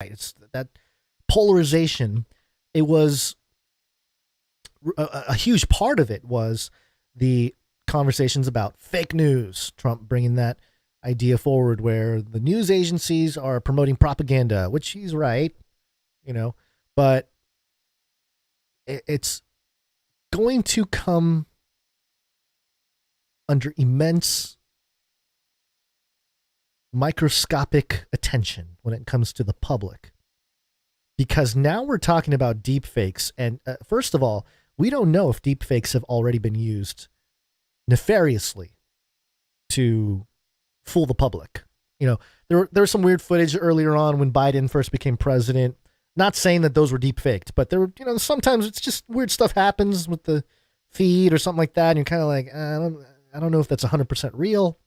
It's that polarization. It was a huge part of it was the conversations about fake news. Trump bringing that idea forward, where the news agencies are promoting propaganda, which he's right, but it's going to come under immense microscopic attention when it comes to the public. Because now we're talking about deepfakes. And first of all, we don't know if deepfakes have already been used nefariously to fool the public. There was some weird footage earlier on when Biden first became president. Not saying that those were deepfaked, but there were, sometimes it's just weird stuff happens with the feed or something like that. And you're kind of like, I don't know if that's 100% real.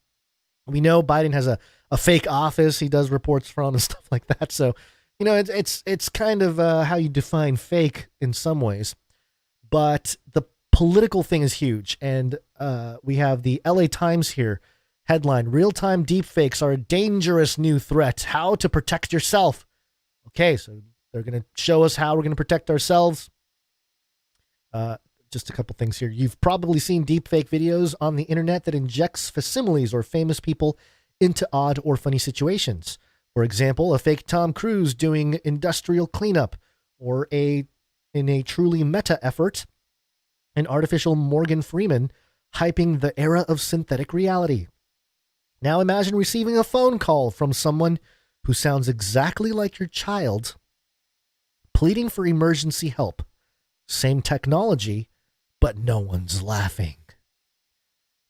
We know Biden has a fake office he does reports from and stuff like that. So, it's kind of how you define fake in some ways. But the political thing is huge. And we have the LA Times here. Headline: real-time deepfakes are a dangerous new threat. How to protect yourself. Okay, so they're going to show us how we're going to protect ourselves. Just a couple things here. You've probably seen deepfake videos on the internet that injects facsimiles or famous people into odd or funny situations. For example, a fake Tom Cruise doing industrial cleanup, or in a truly meta effort, an artificial Morgan Freeman hyping the era of synthetic reality. Now imagine receiving a phone call from someone who sounds exactly like your child, pleading for emergency help. Same technology, but no one's laughing.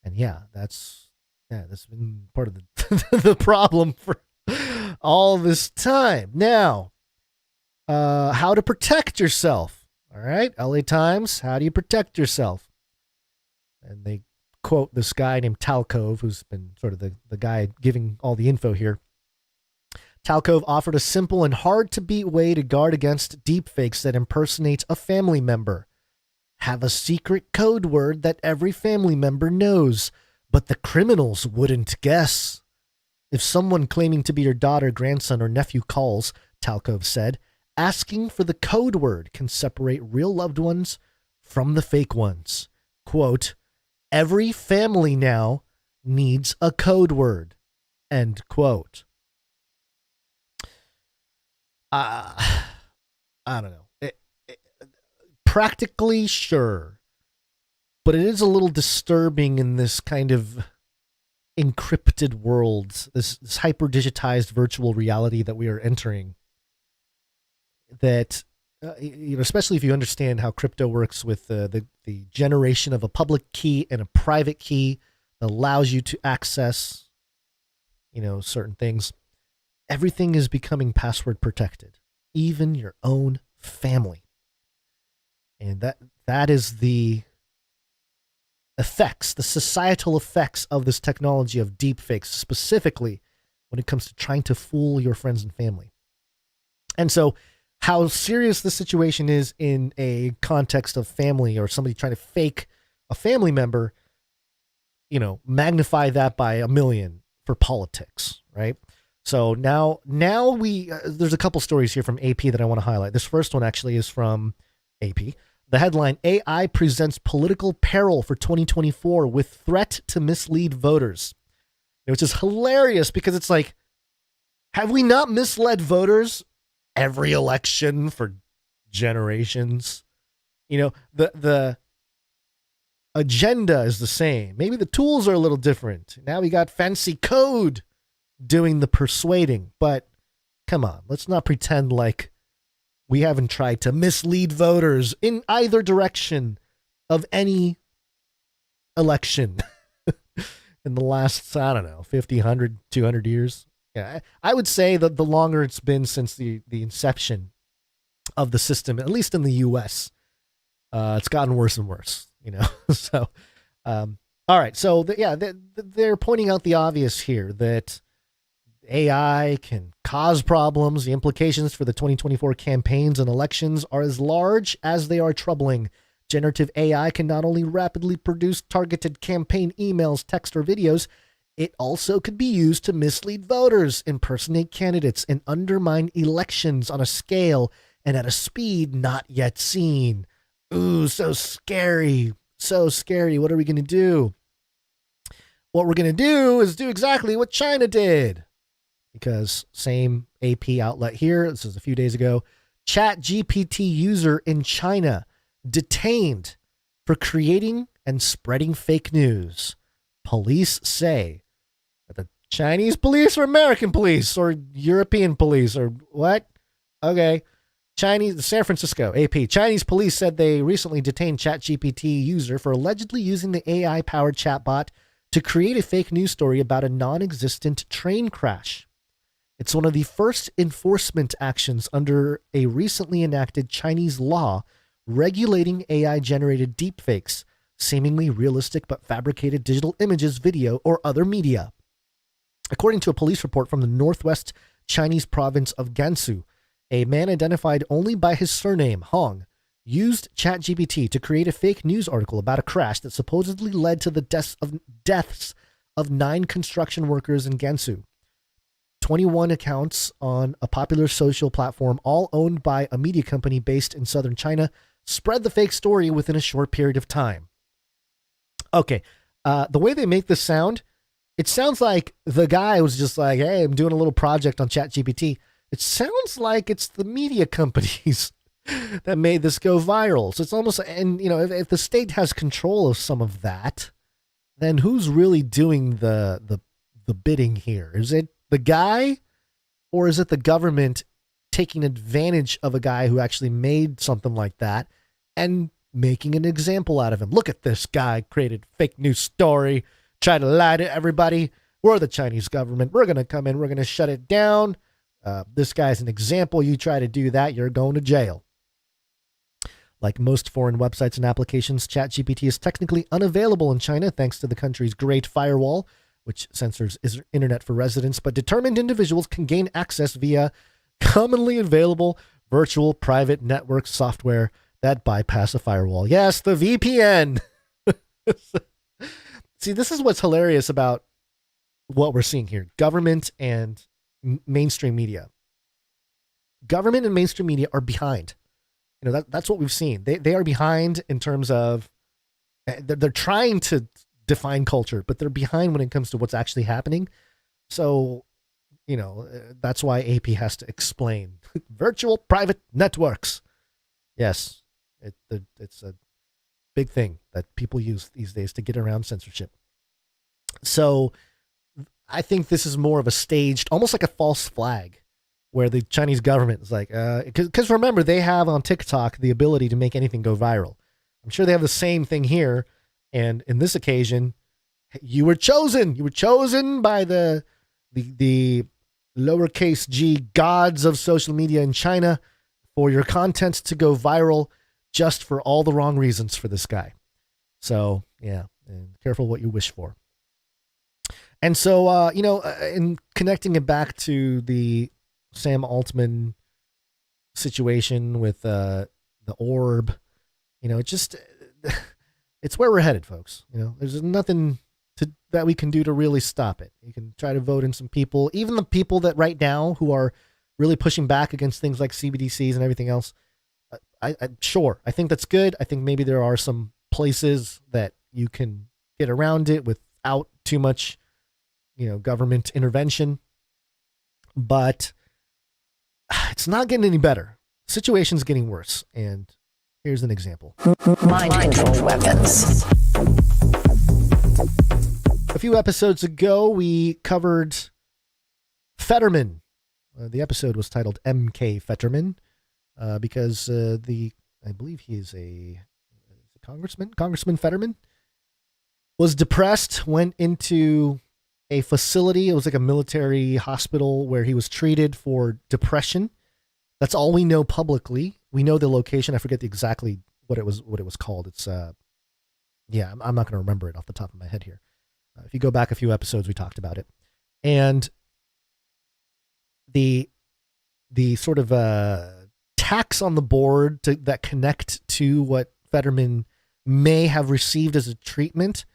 And that's been part of the problem for all this time. Now, how to protect yourself. All right, LA Times, how do you protect yourself? And they quote this guy named Talcove, who's been sort of the guy giving all the info here. Talcove offered a simple and hard-to-beat way to guard against deepfakes that impersonate a family member. Have a secret code word that every family member knows, but the criminals wouldn't guess. If someone claiming to be your daughter, grandson, or nephew calls, Talcove said, asking for the code word can separate real loved ones from the fake ones. Quote, every family now needs a code word. End quote. I don't know. Practically, sure. But it is a little disturbing in this kind of encrypted world, this hyper-digitized virtual reality that we are entering. That, especially if you understand how crypto works with the generation of a public key and a private key that allows you to access, certain things. Everything is becoming password protected, even your own family. And that is the effects, the societal effects of this technology of deepfakes, specifically when it comes to trying to fool your friends and family. And so how serious the situation is in a context of family or somebody trying to fake a family member, magnify that by a million for politics, right? So now we there's a couple stories here from AP that I want to highlight. This first one actually is from AP. The headline: AI presents political peril for 2024 with threat to mislead voters, which is hilarious because it's like, have we not misled voters every election for generations? The agenda is the same. Maybe the tools are a little different. Now we got fancy code doing the persuading, but come on, let's not pretend like we haven't tried to mislead voters in either direction of any election in the last, 50, 100, 200 years. Yeah, I would say that the longer it's been since the inception of the system, at least in the U.S., it's gotten worse and worse, So, all right. So, they're pointing out the obvious here that AI can cause problems. The implications for the 2024 campaigns and elections are as large as they are troubling. Generative AI can not only rapidly produce targeted campaign emails, text, or videos, It also could be used to mislead voters, impersonate candidates, and undermine elections on a scale and at a speed not yet seen. Ooh, so scary. So scary. What are we going to do? What we're going to do is do exactly what China did. Because same AP outlet here, this is a few days ago, ChatGPT user in China detained for creating and spreading fake news. Police say that the Chinese police or American police or European police or what? Okay. San Francisco, AP. Chinese police said they recently detained ChatGPT user for allegedly using the AI-powered chatbot to create a fake news story about a non-existent train crash. It's one of the first enforcement actions under a recently enacted Chinese law regulating AI-generated deepfakes, seemingly realistic but fabricated digital images, video, or other media. According to a police report from the northwest Chinese province of Gansu, a man identified only by his surname, Hong, used ChatGPT to create a fake news article about a crash that supposedly led to the deaths of 9 construction workers in Gansu. 21 accounts on a popular social platform, all owned by a media company based in southern China, spread the fake story within a short period of time. Okay, the way they make this sound, it sounds like the guy was just like, hey, I'm doing a little project on ChatGPT. It sounds like it's the media companies that made this go viral. So it's almost, and you know, if the state has control of some of that, then who's really doing the bidding here? Is it the guy, or is it the government taking advantage of a guy who actually made something like that and making an example out of him? Look at this guy created fake news story, try to lie to everybody. We're the Chinese government. We're going to come in. We're going to shut it down. This guy's an example. You try to do that, you're going to jail. Like most foreign websites and applications, ChatGPT is technically unavailable in China thanks to the country's Great Firewall, which censors internet for residents, but determined individuals can gain access via commonly available virtual private network software that bypass a firewall. Yes, the VPN. See, this is what's hilarious about what we're seeing here. Government and mainstream media. Government and mainstream media are behind. You know, that's what we've seen. They are behind in terms of they're trying to define culture, but they're behind when it comes to what's actually happening. So, you know, that's why AP has to explain virtual private networks. Yes, it's a big thing that people use these days to get around censorship. So I think this is more of a staged, almost like a false flag, where the Chinese government is like, because remember, they have on TikTok the ability to make anything go viral. I'm sure they have the same thing here. And in this occasion, you were chosen. You were chosen by the lowercase g gods of social media in China for your content to go viral, just for all the wrong reasons for this guy. So yeah, and careful what you wish for. And so, you know, in connecting it back to the Sam Altman situation with the orb, you know, it just, it's where we're headed, folks. You know, there's nothing that we can do to really stop it. You can try to vote in some people, even the people that right now who are really pushing back against things like CBDCs and everything else. Sure, I think that's good. I think maybe there are some places that you can get around it without too much, you know, government intervention, but it's not getting any better. The situation's getting worse. And here's an example. Mind control weapons. A few episodes ago, we covered Fetterman. The episode was titled MK Fetterman because I believe he's a congressman. Congressman Fetterman was depressed, went into a facility. It was like a military hospital where he was treated for depression. That's all we know publicly. We know the location. I forget exactly what it was called. It's yeah, I'm not going to remember it off the top of my head here. If you go back a few episodes, we talked about it. And the sort of tax on the board that connect to what Fetterman may have received as a treatment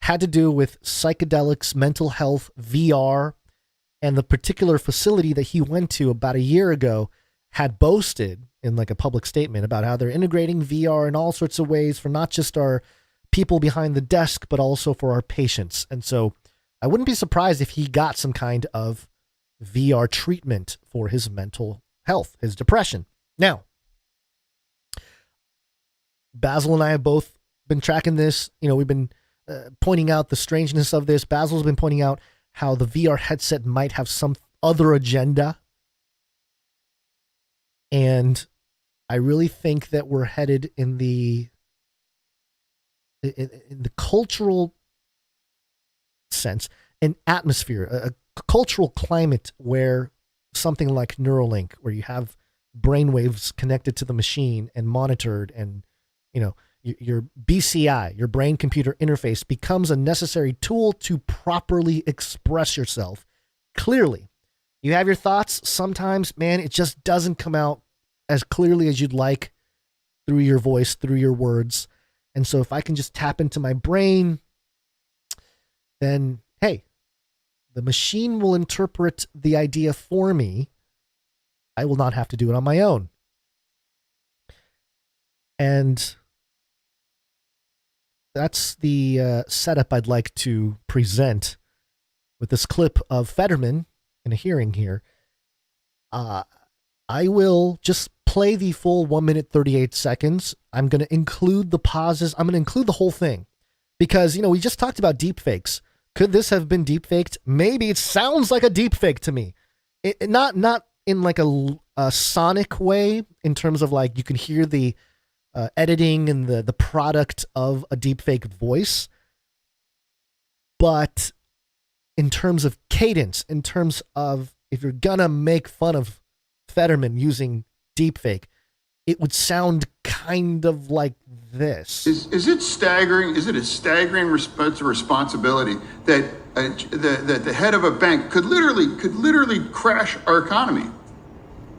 had to do with psychedelics, mental health, VR, and the particular facility that he went to about a year ago had boasted in like a public statement about how they're integrating VR in all sorts of ways for not just our people behind the desk, but also for our patients. And so I wouldn't be surprised if he got some kind of VR treatment for his mental health, his depression. Now, Basil and I have both been tracking this. We've been pointing out the strangeness of this. Basil's been pointing out how the VR headset might have some other agenda. And I really think that we're headed in the cultural sense, an atmosphere, a cultural climate where something like Neuralink, where you have brainwaves connected to the machine and monitored, and your BCI, your brain computer interface, becomes a necessary tool to properly express yourself clearly. You have your thoughts. Sometimes, man, it just doesn't come out as clearly as you'd like through your voice, through your words. And so if I can just tap into my brain, then, hey, the machine will interpret the idea for me. I will not have to do it on my own. And that's the setup I'd like to present with this clip of Fetterman in a hearing here. I will just play the full 1 minute 38 seconds. I'm going to include the pauses. I'm going to include the whole thing because, we just talked about deepfakes. Could this have been deepfaked? Maybe. It sounds like a deepfake to me. Not in like a sonic way, in terms of like you can hear the editing and the product of a deepfake voice, but in terms of cadence, in terms of if you're gonna make fun of Fetterman using deepfake, it would sound kind of like this. Is it staggering? Is it a staggering responsibility that that the head of a bank could literally crash our economy?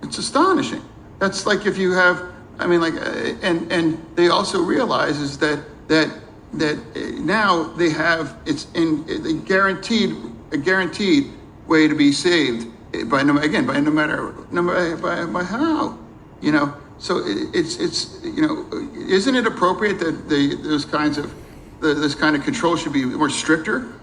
It's astonishing. That's like if you have, and they also realize is that now they have a guaranteed way to be saved by no matter how, So it's isn't it appropriate that this kind of control should be more stricter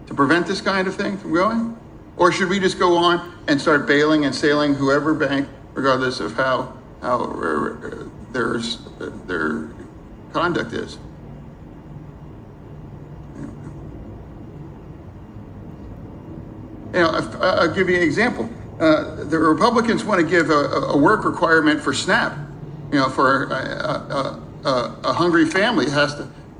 to prevent this kind of thing from going? Or should we just go on and start bailing and sailing whoever bank, regardless of how their conduct is? I'll give you an example. The Republicans want to give a work requirement for SNAP. For a hungry family has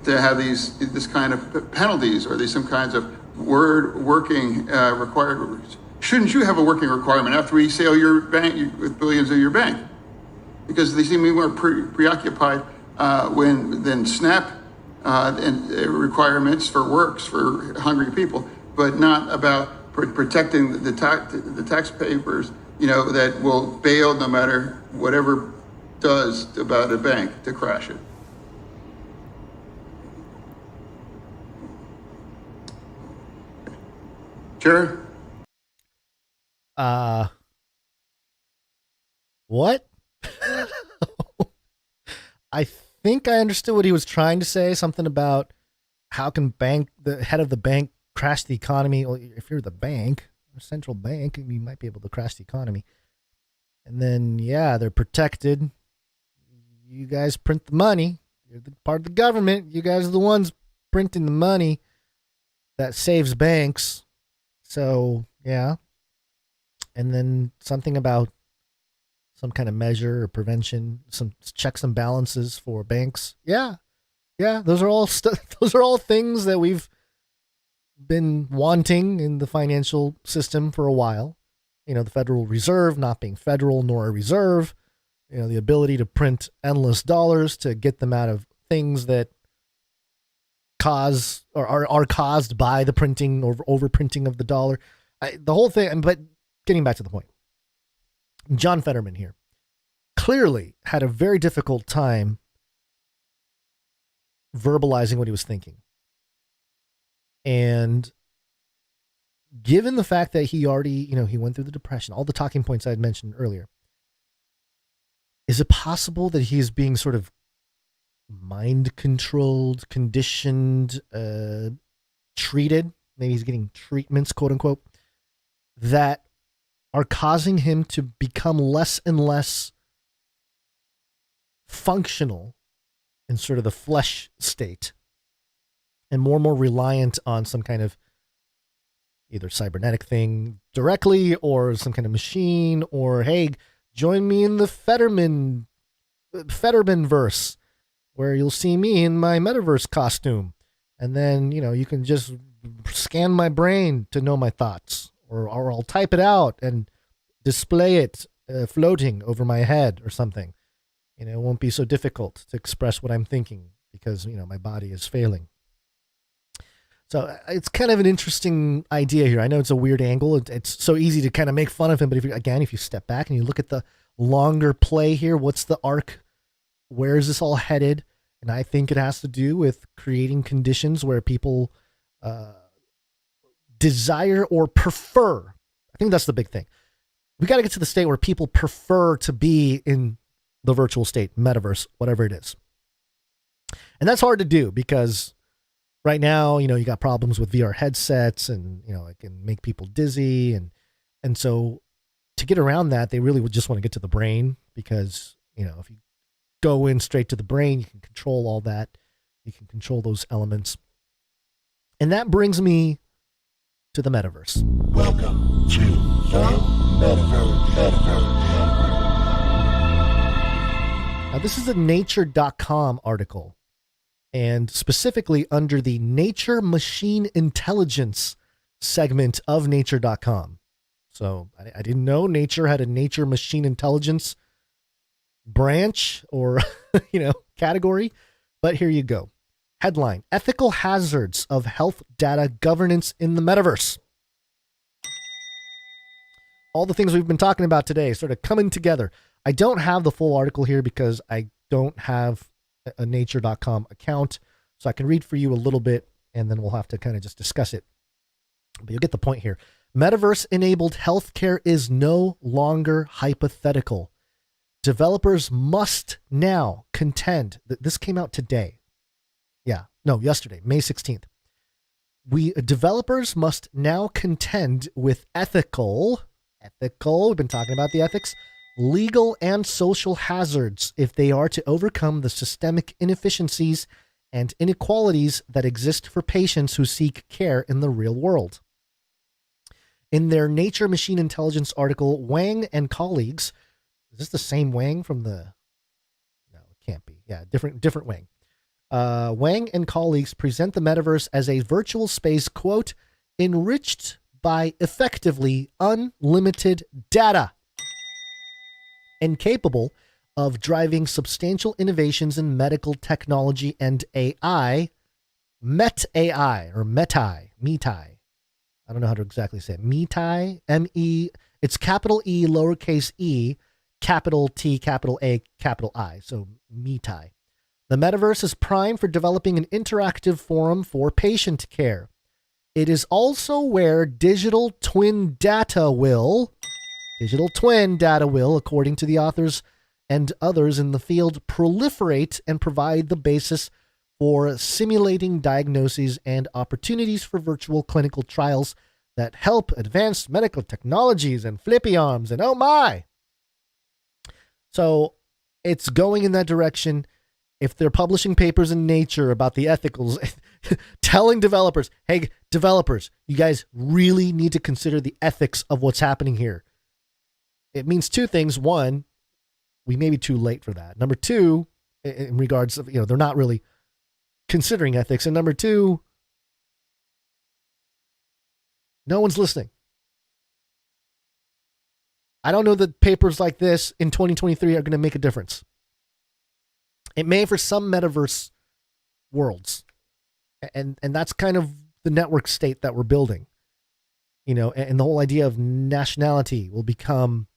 to have this kind of penalties, or some kinds of working required. Shouldn't you have a working requirement after we sail your bank with billions of your bank? Because they seem to be more preoccupied than SNAP and requirements for works for hungry people, but not about protecting the taxpayers, that will bail no matter whatever does about a bank to crash it. Sure. What? I think I understood what he was trying to say. Something about how can the head of the bank crash the economy? Well, if you're the bank, a central bank, you might be able to crash the economy. And then, yeah, they're protected. You guys print the money. You're part of the government. You guys are the ones printing the money that saves banks. So, yeah. And then something about some kind of measure or prevention, some checks and balances for banks. Yeah. Yeah, those are all those are all things that we've been wanting in the financial system for a while. The Federal Reserve not being federal nor a reserve, the ability to print endless dollars to get them out of things that cause or are caused by the printing or overprinting of the dollar. The whole thing, but getting back to the point, John Fetterman here clearly had a very difficult time verbalizing what he was thinking. And given the fact that he already, he went through the depression, all the talking points I had mentioned earlier, is it possible that he is being sort of mind controlled, conditioned, treated? Maybe he's getting treatments, quote unquote, that are causing him to become less and less functional in sort of the flesh state and more reliant on some kind of either cybernetic thing directly or some kind of machine, or, hey, join me in the Fetterman verse, where you'll see me in my metaverse costume. And then, you can just scan my brain to know my thoughts, or I'll type it out and display it floating over my head or something. It won't be so difficult to express what I'm thinking because, my body is failing. So it's kind of an interesting idea here. I know it's a weird angle. It's so easy to kind of make fun of him. But if you step back and you look at the longer play here, what's the arc? Where is this all headed? And I think it has to do with creating conditions where people desire or prefer. I think that's the big thing. We got to get to the state where people prefer to be in the virtual state, metaverse, whatever it is. And that's hard to do because right now, you got problems with VR headsets and, it can make people dizzy. And so to get around that, they really would just want to get to the brain because, if you go in straight to the brain, you can control all that. You can control those elements. And that brings me to the metaverse. Welcome to the metaverse. Now, this is a nature.com article, and specifically under the Nature Machine Intelligence segment of nature.com. So I didn't know Nature had a Nature Machine Intelligence branch or, category, but here you go. Headline: Ethical Hazards of Health Data Governance in the Metaverse. All the things we've been talking about today sort of coming together. I don't have the full article here because I don't have a nature.com account, so I can read for you a little bit and then we'll have to kind of just discuss it. But you'll get the point here. Metaverse-enabled healthcare is no longer hypothetical. Developers must now contend that this came out today. Yesterday, May 16th. Developers must now contend with ethical, we've been talking about the ethics, legal and social hazards if they are to overcome the systemic inefficiencies and inequalities that exist for patients who seek care in the real world. In their Nature Machine Intelligence article, Wang and colleagues, is this the same Wang from the, no, it can't be. Yeah, different Wang. Wang and colleagues present the metaverse as a virtual space, quote, enriched by effectively unlimited data and capable of driving substantial innovations in medical technology and AI, Met-AI or Metai. I don't know how to exactly say it. Metai, M-E, it's capital E, lowercase e, capital T, capital A, capital I, so Metai. The metaverse is primed for developing an interactive forum for patient care. It is also where digital twin data will, according to the authors and others in the field, proliferate and provide the basis for simulating diagnoses and opportunities for virtual clinical trials that help advance medical technologies and flippy arms and oh my. So it's going in that direction. If they're publishing papers in Nature about the ethicals, telling developers, hey, developers, you guys really need to consider the ethics of what's happening here. It means two things. One, we may be too late for that. Number two, in regards of, they're not really considering ethics. And number two, no one's listening. I don't know that papers like this in 2023 are going to make a difference. It may for some metaverse worlds. And that's kind of the network state that we're building. And the whole idea of nationality will become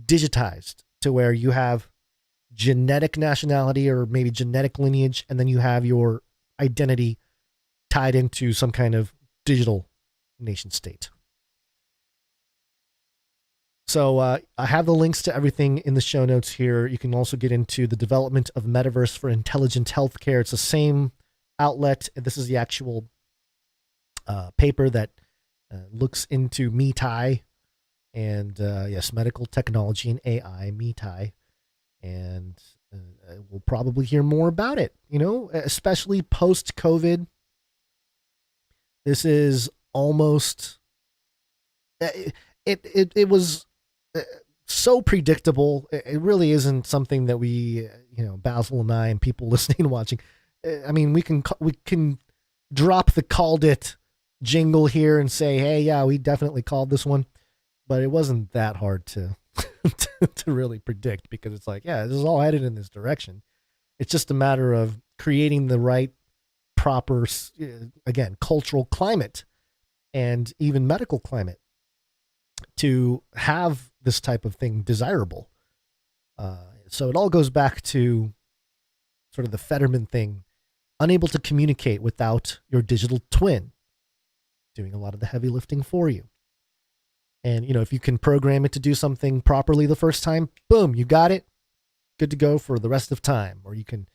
digitized to where you have genetic nationality or maybe genetic lineage, and then you have your identity tied into some kind of digital nation state. So I have the links to everything in the show notes here. You can also get into the development of metaverse for intelligent healthcare. It's the same outlet. This is the actual paper that looks into MeTi and yes, medical technology and AI, MeTi. And we'll probably hear more about it, you know, especially post-COVID. This is almost, it was so predictable. It really isn't something that we, you know, Basil and I and people listening and watching. I mean, we can drop the called it jingle here and say, hey, yeah, we definitely called this one, but it wasn't that hard to to really predict, because it's like, yeah, this is all headed in this direction. It's just a matter of creating the right, proper, again, cultural climate and even medical climate to have this type of thing desirable. So it all goes back to sort of the Fetterman thing, unable to communicate without your digital twin doing a lot of the heavy lifting for you. And, you know, if you can program it to do something properly the first time, boom, you got it. Good to go for the rest of time. Or you can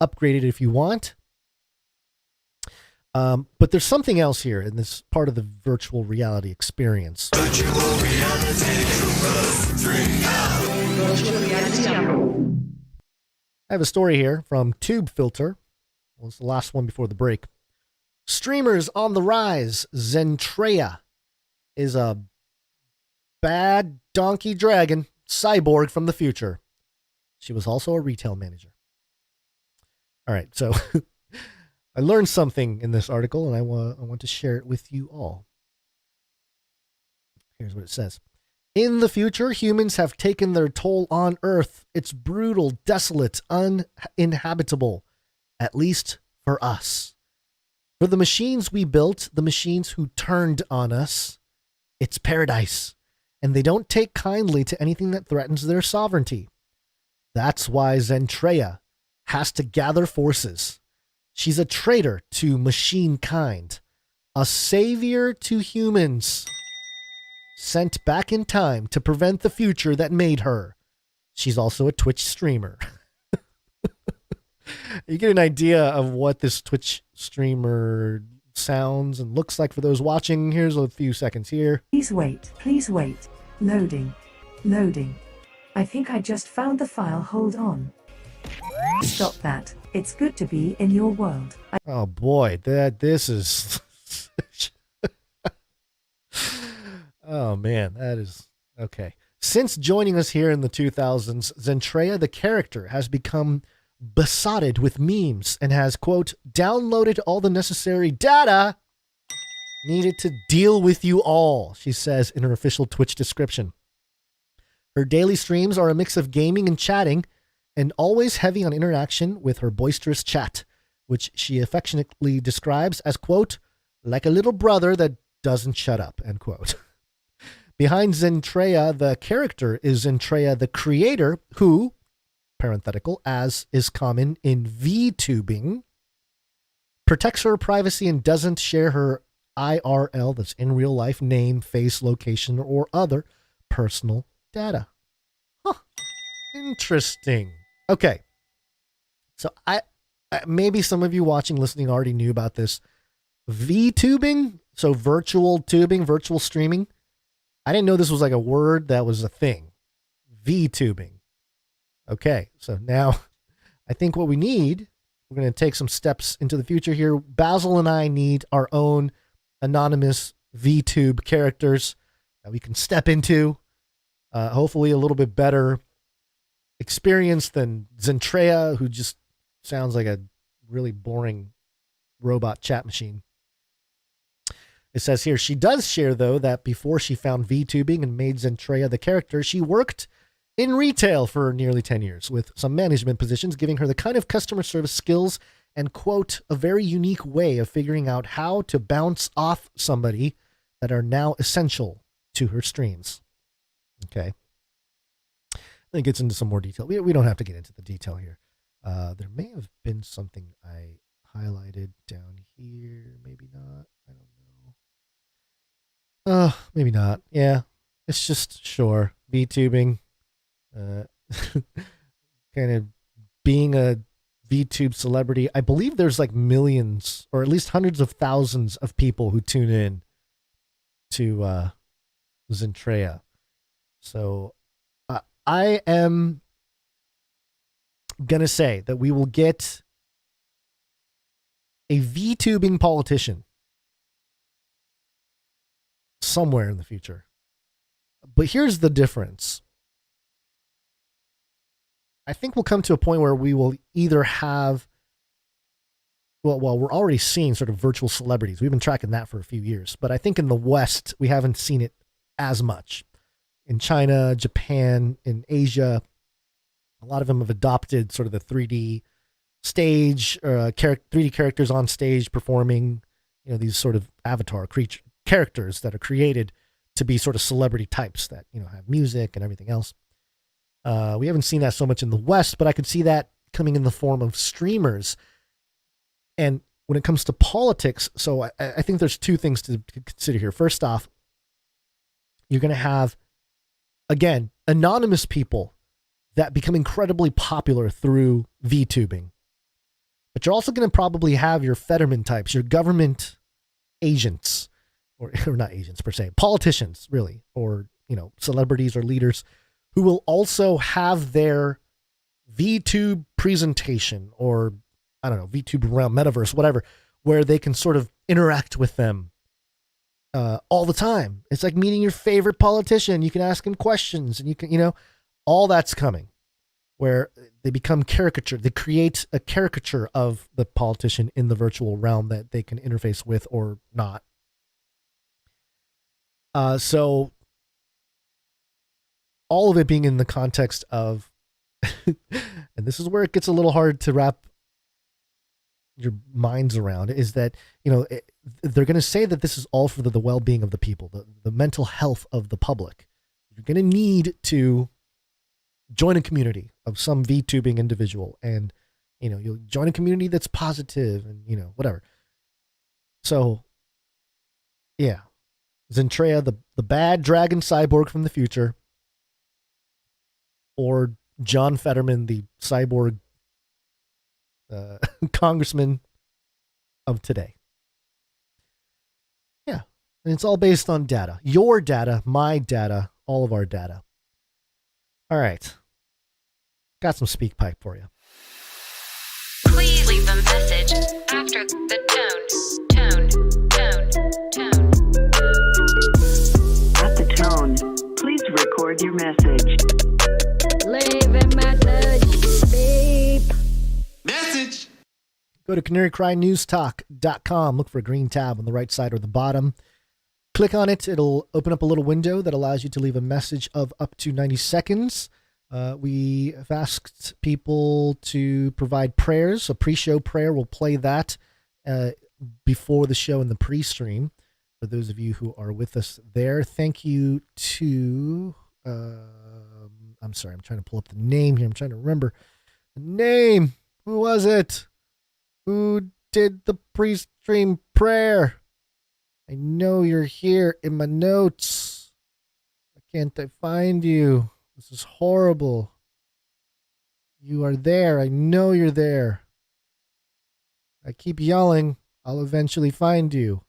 upgrade it if you want. But there's something else here in this part of the virtual reality experience. Virtual reality. I have a story here from Tube Filter. Well, it's the last one before the break. Streamers on the rise. Zentreya is a bad donkey dragon cyborg from the future. She was also a retail manager. All right, so I learned something in this article, and I want to share it with you all. Here's what it says. In the future, humans have taken their toll on Earth. It's brutal, desolate, uninhabitable, at least for us. For the machines we built, the machines who turned on us, it's paradise, and they don't take kindly to anything that threatens their sovereignty. That's why Zentreya has to gather forces. She's a traitor to machine kind, a savior to humans, sent back in time to prevent the future that made her. She's also a Twitch streamer. You get an idea of what this Twitch streamer sounds and looks like for those watching. Here's a few seconds here. Please wait. Please wait. Loading. Loading. I think I just found the file. Hold on. Stop that. It's good to be in your world. Oh boy, this is oh man, that is okay. Since joining us here in the 2000s, Zentreya, the character, has become besotted with memes and has, quote, downloaded all the necessary data needed to deal with you all, she says in her official Twitch description. Her daily streams are a mix of gaming and chatting, and always heavy on interaction with her boisterous chat, which she affectionately describes as, quote, like a little brother that doesn't shut up, end quote. Behind Zentreya, the character, is Zentreya, the creator, who, parenthetical, as is common in VTubing, protects her privacy and doesn't share her IRL, that's in real life, name, face, location, or other personal data. Huh. Interesting. Okay. So I maybe some of you watching, listening already knew about this. VTubing, so virtual tubing, virtual streaming. I didn't know this was like a word that was a thing. VTubing. Okay, so now I think what we need, we're going to take some steps into the future here. Basil and I need our own anonymous VTube characters that we can step into. Hopefully a little bit better experience than Zentreya, who just sounds like a really boring robot chat machine. It says here, she does share, though, that before she found VTubing and made Zentreya the character, she worked in retail for nearly 10 years, with some management positions giving her the kind of customer service skills and, quote, a very unique way of figuring out how to bounce off somebody that are now essential to her streams. Okay. it gets into some more detail. We don't have to get into the detail here. There may have been something I highlighted down here. Maybe not. I don't know. Maybe not. Yeah. It's just, sure, VTubing. Kind of being a VTube celebrity. I believe there's like millions or at least hundreds of thousands of people who tune in to Zentrea. So I am going to say that we will get a VTubing politician somewhere in the future. But here's the difference. I think we'll come to a point where we will either have, well, we're already seeing sort of virtual celebrities. We've been tracking that for a few years. But I think in the West, we haven't seen it as much. In China, Japan, in Asia, a lot of them have adopted sort of the 3D stage, 3D characters on stage performing, these sort of avatar characters that are created to be sort of celebrity types that, have music and everything else. We haven't seen that so much in the West, but I could see that coming in the form of streamers. And when it comes to politics, so I think there's two things to consider here. First off, you're going to have, again, anonymous people that become incredibly popular through VTubing. But you're also going to probably have your Fetterman types, your government agents, or not agents per se, politicians, really, or, celebrities or leaders who will also have their VTube presentation or, I don't know, VTube realm, metaverse, whatever, where they can sort of interact with them all the time. It's like meeting your favorite politician. You can ask him questions and you can, all that's coming where they become caricatured. They create a caricature of the politician in the virtual realm that they can interface with or not. So all of it being in the context of, and this is where it gets a little hard to wrap your minds around, is that, they're going to say that this is all for the well-being of the people, the mental health of the public. You're going to need to join a community of some VTubing individual and, you'll join a community that's positive and, whatever. So, yeah. Zentrea, the bad dragon cyborg from the future, or John Fetterman, the cyborg congressman of today. Yeah. And it's all based on data. Your data, my data, all of our data. All right. Got some speak pipe for you. Please leave a message after the tone. At the tone, please record your message. Leave a message. Beep. Message. Go to canarycrynewstalk.com. Look for a green tab on the right side or the bottom. Click on it. It'll open up a little window that allows you to leave a message of up to 90 seconds. We have asked people to provide prayers. A pre-show prayer. We'll play that before the show in the pre-stream. For those of you who are with us there, thank you to... I'm sorry, I'm trying to pull up the name here. I'm trying to remember the name. Who was it? Who did the pre-stream prayer? I know you're here in my notes. Why can't I find you? This is horrible. You are there. I know you're there. I keep yelling. I'll eventually find you.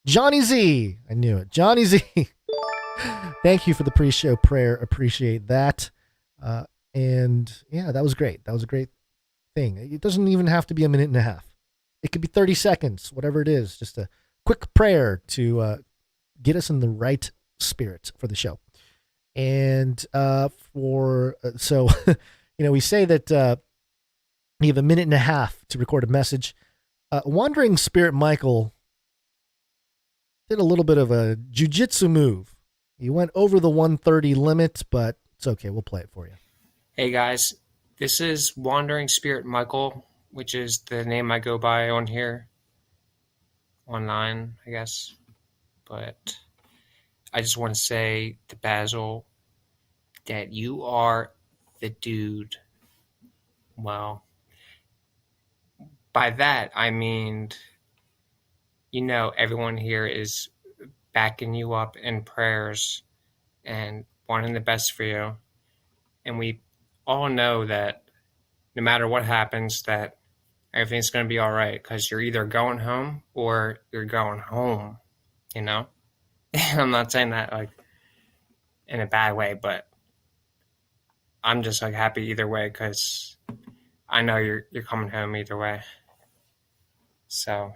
Johnny Z. I knew it. Johnny Z. Thank you for the pre-show prayer. Appreciate that. And yeah, that was great. That was a great thing. It doesn't even have to be a minute and a half. It could be 30 seconds, whatever it is. Just a quick prayer to get us in the right spirit for the show. And so, we say that you have a minute and a half to record a message. Wandering Spirit Michael did a little bit of a jujitsu move. He went over the 130 limit, but it's okay. We'll play it for you. Hey guys, this is Wandering Spirit Michael, which is the name I go by on here. Online, I guess. But I just want to say to Basil, that you are the dude. Well, by that, I mean, everyone here is backing you up in prayers and wanting the best for you. And we all know that no matter what happens, that everything's going to be all right, because you're either going home or you're going home, I'm not saying that like in a bad way, but I'm just like happy either way, because I know you're coming home either way. So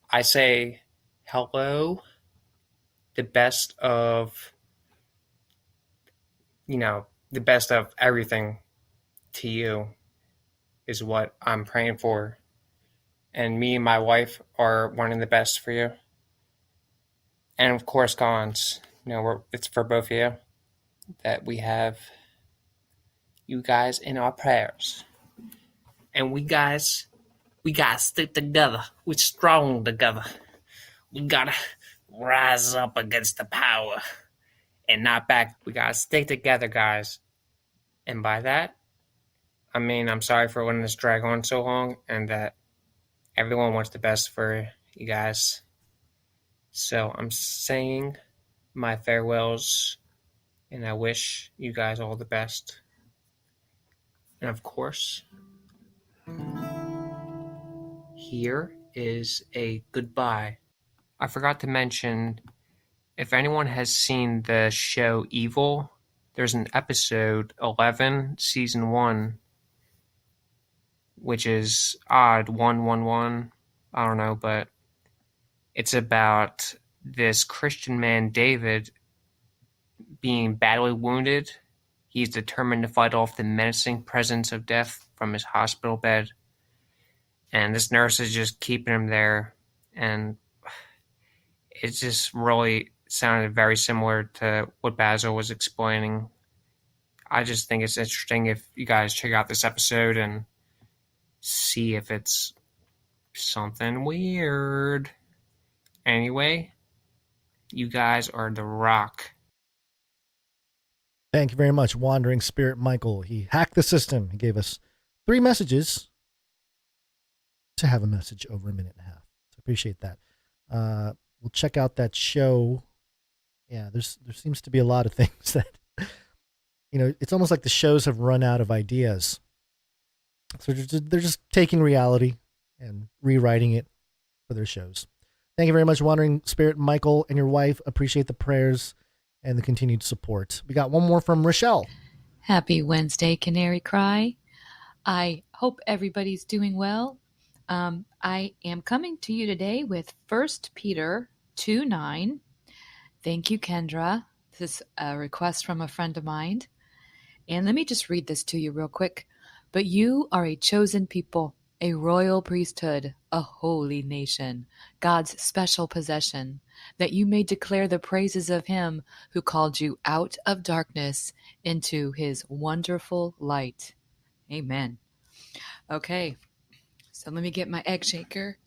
I say hello, the best of everything to you is what I'm praying for. And me and my wife are wanting the best for you. And of course, Collins, it's for both of you that we have you guys in our prayers. And we gotta stick together. We're strong together. We gotta rise up against the power and not back. We gotta stick together, guys. And by that, I mean, I'm sorry for letting this drag on so long, and that everyone wants the best for you guys. So I'm saying my farewells, and I wish you guys all the best. And of course, here is a goodbye. I forgot to mention, if anyone has seen the show Evil, there's an episode 11, season 1, which is odd, 111, I don't know, but it's about this Christian man, David, being badly wounded. He's determined to fight off the menacing presence of death from his hospital bed. And this nurse is just keeping him there. And it just really sounded very similar to what Basil was explaining. I just think it's interesting if you guys check out this episode and see if it's something weird. Anyway, you guys are the rock. Thank you very much, Wandering Spirit Michael. He hacked the system. He gave us 3 messages to have a message over a minute and a half. So appreciate that. We'll check out that show. Yeah, there seems to be a lot of things that, it's almost like the shows have run out of ideas. So they're just taking reality and rewriting it for their shows. Thank you very much, Wandering Spirit Michael and your wife. Appreciate the prayers and the continued support. We got one more from Rochelle. Happy Wednesday, Canary Cry. I hope everybody's doing well. I am coming to you today with 1 Peter 2:9. Thank you, Kendra. This is a request from a friend of mine. And let me just read this to you real quick. But you are a chosen people, a royal priesthood, a holy nation, God's special possession, that you may declare the praises of him who called you out of darkness into his wonderful light. Amen. Okay, so let me get my egg shaker.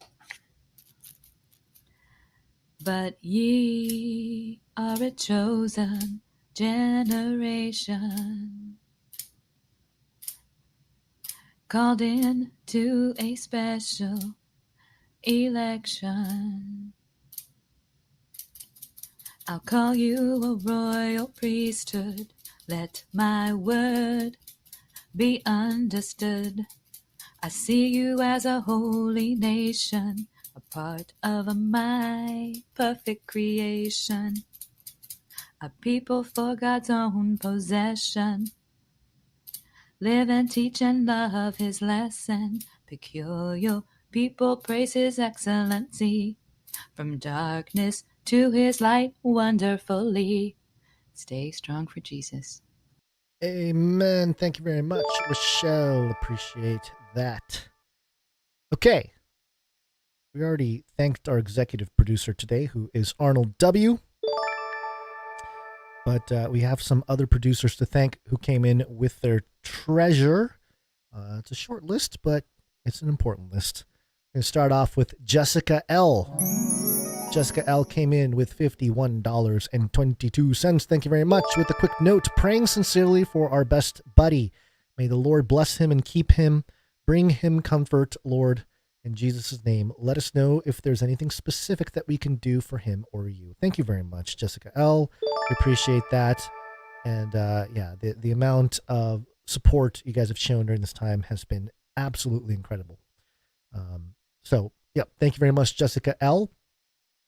But ye are a chosen generation, called in to a special election. I'll call you a royal priesthood. Let my word be understood. I see you as a holy nation, a part of my perfect creation, a people for God's own possession. Live and teach and love his lesson. Peculiar people praise his excellency. From darkness to his light wonderfully. Stay strong for Jesus. Amen. Thank you very much, Rochelle. Appreciate that. Okay. We already thanked our executive producer today, who is Arnold W. But we have some other producers to thank who came in with their treasure. It's a short list, but it's an important list. We're going to start off with Jessica L. Jessica L came in with $51.22. Thank you very much. With a quick note, praying sincerely for our best buddy. May the Lord bless him and keep him. Bring him comfort, Lord, in Jesus' name. Let us know if there's anything specific that we can do for him or you. Thank you very much, Jessica L. We appreciate that. And yeah, the amount of support you guys have shown during this time has been absolutely incredible. So, yeah, thank you very much, Jessica L.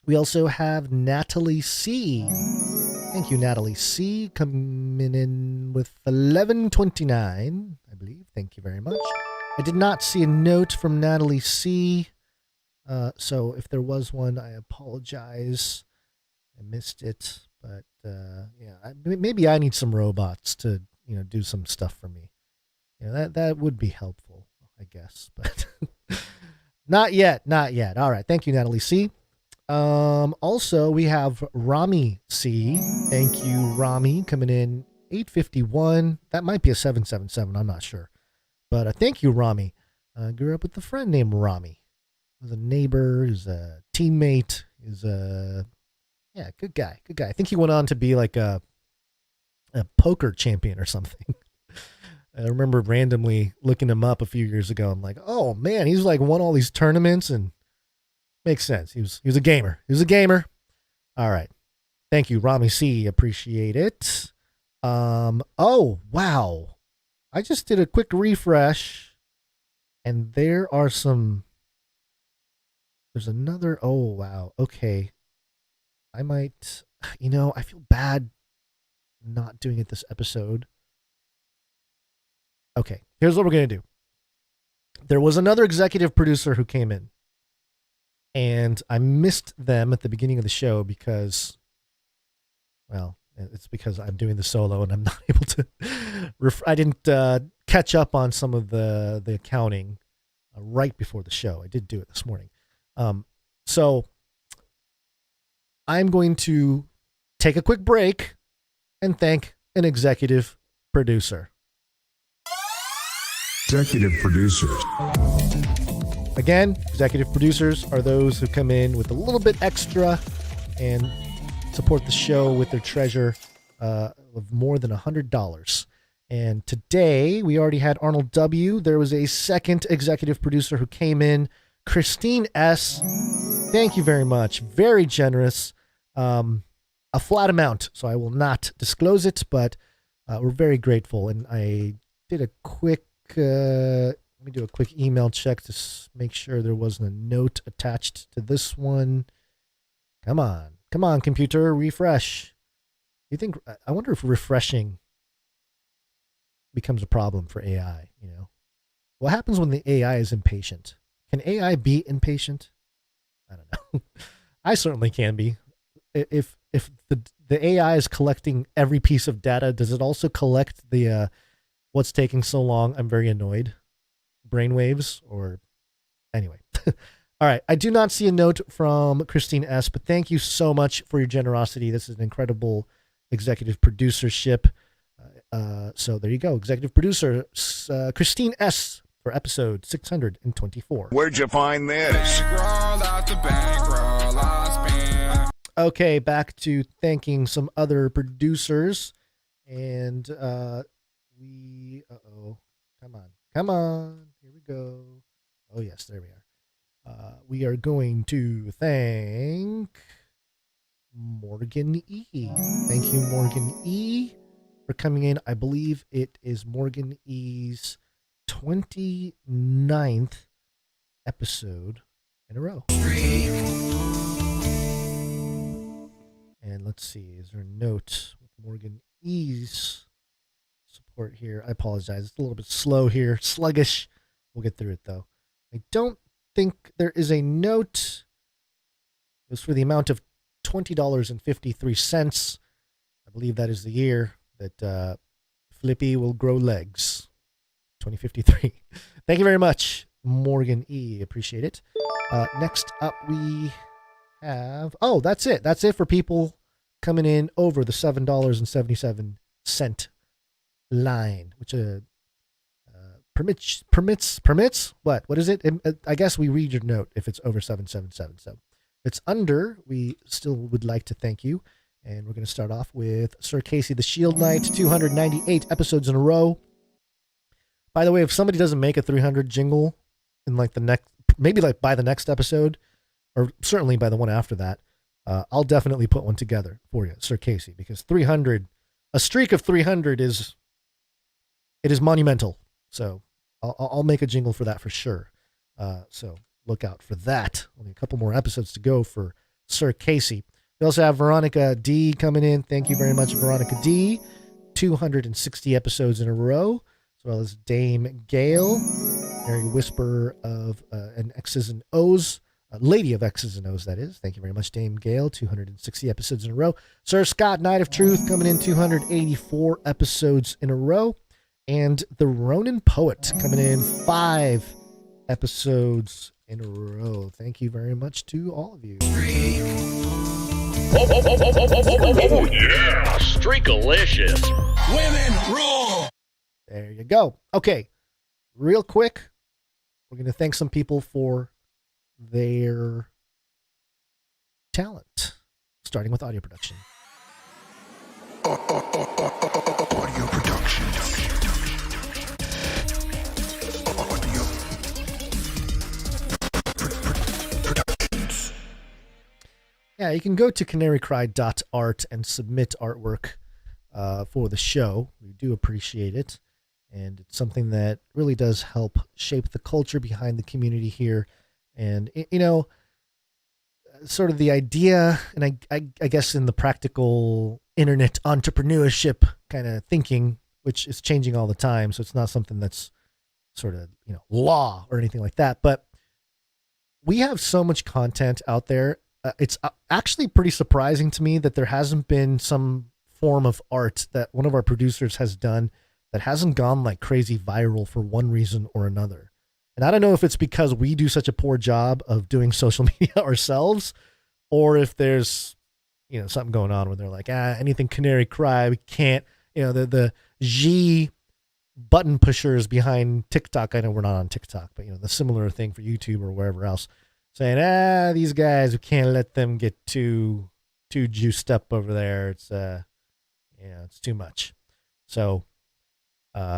We also have Natalie C. Thank you, Natalie C. Coming in with 1129, I believe. Thank you very much. I did not see a note from Natalie C. So if there was one, I apologize. I missed it. But yeah, maybe I need some robots to, do some stuff for me. That would be helpful, I guess. But not yet. All right. Thank you, Natalie C. Also, we have Rami C. Thank you, Rami, coming in 851. That might be a 777. I'm not sure. But thank you, Rami. Grew up with a friend named Rami. He was a neighbor. He was a teammate. He was a good guy. I think he went on to be like a poker champion or something. I remember randomly looking him up a few years ago. I'm like, oh man, he's like won all these tournaments and makes sense. He was a gamer. All right. Thank you, Rami C. Appreciate it. Oh, wow. I just did a quick refresh and there's another, oh, wow. Okay. I might, I feel bad not doing it this episode. Okay. Here's what we're going to do. There was another executive producer who came in. And I missed them at the beginning of the show because, well, it's because I'm doing the solo and I'm not able to, I didn't catch up on some of the accounting right before the show. I did do it this morning. So I'm going to take a quick break and thank an executive producer. Executive producers. Again, executive producers are those who come in with a little bit extra and support the show with their treasure of more than $100. And today, we already had Arnold W. There was a second executive producer who came in, Christine S. Thank you very much. Very generous. A flat amount, so I will not disclose it, but we're very grateful. And I did a quick... let me do a quick email check to make sure there wasn't a note attached to this one. Come on, computer, refresh. I wonder if refreshing becomes a problem for AI, What happens when the AI is impatient? Can AI be impatient? I don't know. I certainly can be. If the AI is collecting every piece of data, does it also collect the what's taking so long? I'm very annoyed. Brainwaves or anyway. All right. I do not see a note from Christine S., but thank you so much for your generosity. This is an incredible executive producership. So there you go. Executive producer Christine S. for episode 624. Where'd you find this? Okay. Back to thanking some other producers. And Come on. Here we go. Oh, yes, there we are. We are going to thank Morgan E. Thank you, Morgan E, for coming in. I believe it is Morgan E.'s 29th episode in a row. And let's see, is there a note with Morgan E.'s support here? I apologize. It's a little bit slow here, sluggish. We'll get through it though. I don't think there is a note. It was for the amount of $20.53. I believe that is the year that Flippy will grow legs. 2053. Thank you very much, Morgan E. Appreciate it. Next up we have, that's it. That's it for people coming in over the $7.77 line, which permits what is it? I guess we read your note if it's over 777. So it's under, we still would like to thank you. And we're going to start off with Sir Casey the Shield Knight, 298 episodes in a row. By the way, if somebody doesn't make a 300 jingle in like the next, maybe like by the next episode, or certainly by the one after that, I'll definitely put one together for you, Sir Casey, because 300, a streak of 300 is monumental. So I'll make a jingle for that for sure. So look out for that. Only a couple more episodes to go for Sir Casey. We also have Veronica D coming in. Thank you very much, Veronica D. 260 episodes in a row, as well as Dame Gale, Mary Whisperer of an X's and O's, Lady of X's and O's, that is. Thank you very much, Dame Gale. 260 episodes in a row. Sir Scott, Knight of Truth, coming in 284 episodes in a row. And the Ronin Poet coming in 5 episodes in a row. Thank you very much to all of you. Oh yeah, Streakalicious. Women rule. There you go. Okay, real quick, we're going to thank some people for their talent, starting with audio production. Audio production. Productions. Yeah, you can go to canarycry.art and submit artwork for the show. We do appreciate it. And it's something that really does help shape the culture behind the community here. And, you know, sort of the idea, and I guess in the practical internet entrepreneurship kind of thinking, which is changing all the time. So it's not something that's sort of, you know, law or anything like that. But we have so much content out there. It's actually pretty surprising to me that there hasn't been some form of art that one of our producers has done that hasn't gone like crazy viral for one reason or another. And I don't know if it's because we do such a poor job of doing social media ourselves, or if there's, you know, something going on where they're like, anything Canary Cry, we can't, you know, the G button pushers behind TikTok. I know we're not on TikTok, but, you know, the similar thing for YouTube or wherever else, saying, these guys, we can't let them get too juiced up over there. It's, it's too much. So,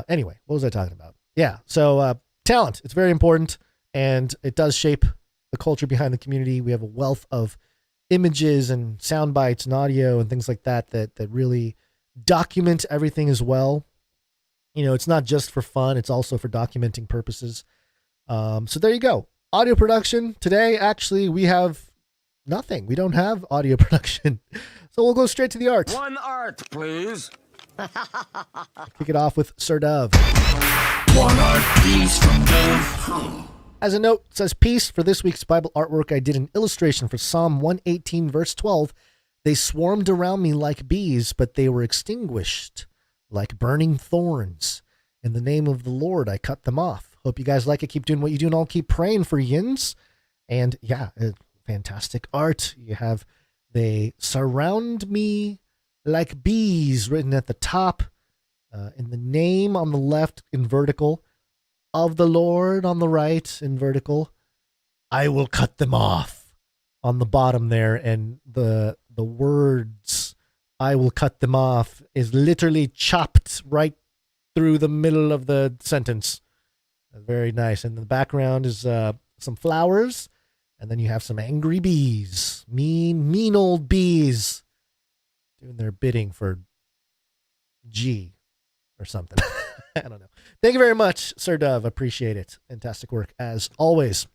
anyway, what was I talking about? Yeah. So, talent, it's very important, and it does shape the culture behind the community. We have a wealth of images and sound bites and audio and things like that really document everything as well. You know, it's not just for fun, it's also for documenting purposes. So there you go. Audio production. Today, actually, we have nothing. We don't have audio production. So we'll go straight to the art. One art, please. Kick it off with Sir Dove. One art piece from Dove. As a note, it says, piece for this week's Bible artwork, I did an illustration for Psalm 118, verse 12. They swarmed around me like bees, but they were extinguished like burning thorns. In the name of the Lord, I cut them off. Hope you guys like it. Keep doing what you do, and I'll keep praying for yins. And yeah, fantastic art. You have, they surround me like bees written at the top. In the name on the left in vertical, of the Lord on the right in vertical, I will cut them off on the bottom there. And the words, I will cut them off, is literally chopped right through the middle of the sentence. Very nice. And in the background is some flowers. And then you have some angry bees, mean old bees doing their bidding for G or something. I don't know. Thank you very much, Sir Dove. Appreciate it. Fantastic work as always.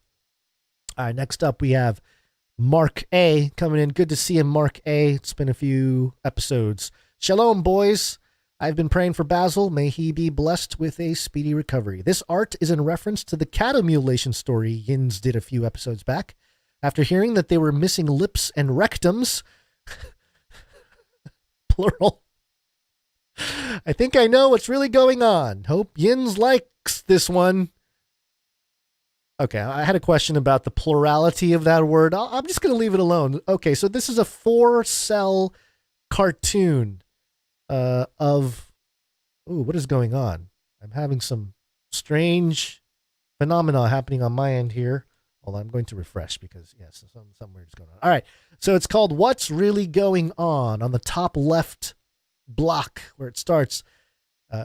All right, next up we have Mark A coming in. Good to see him, Mark A. It's been a few episodes. Shalom, boys. I've been praying for Basil. May he be blessed with a speedy recovery. This art is in reference to the cattle mutilation story Yins did a few episodes back. After hearing that they were missing lips and rectums, plural, I think I know what's really going on. Hope Yins likes this one. Okay, I had a question about the plurality of that word. I'm just going to leave it alone. Okay, so this is a 4-cell cartoon of... Ooh, what is going on? I'm having some strange phenomena happening on my end here. Hold on, I'm going to refresh because, yes, something weird is going on. All right, so it's called What's Really Going On the top left block where it starts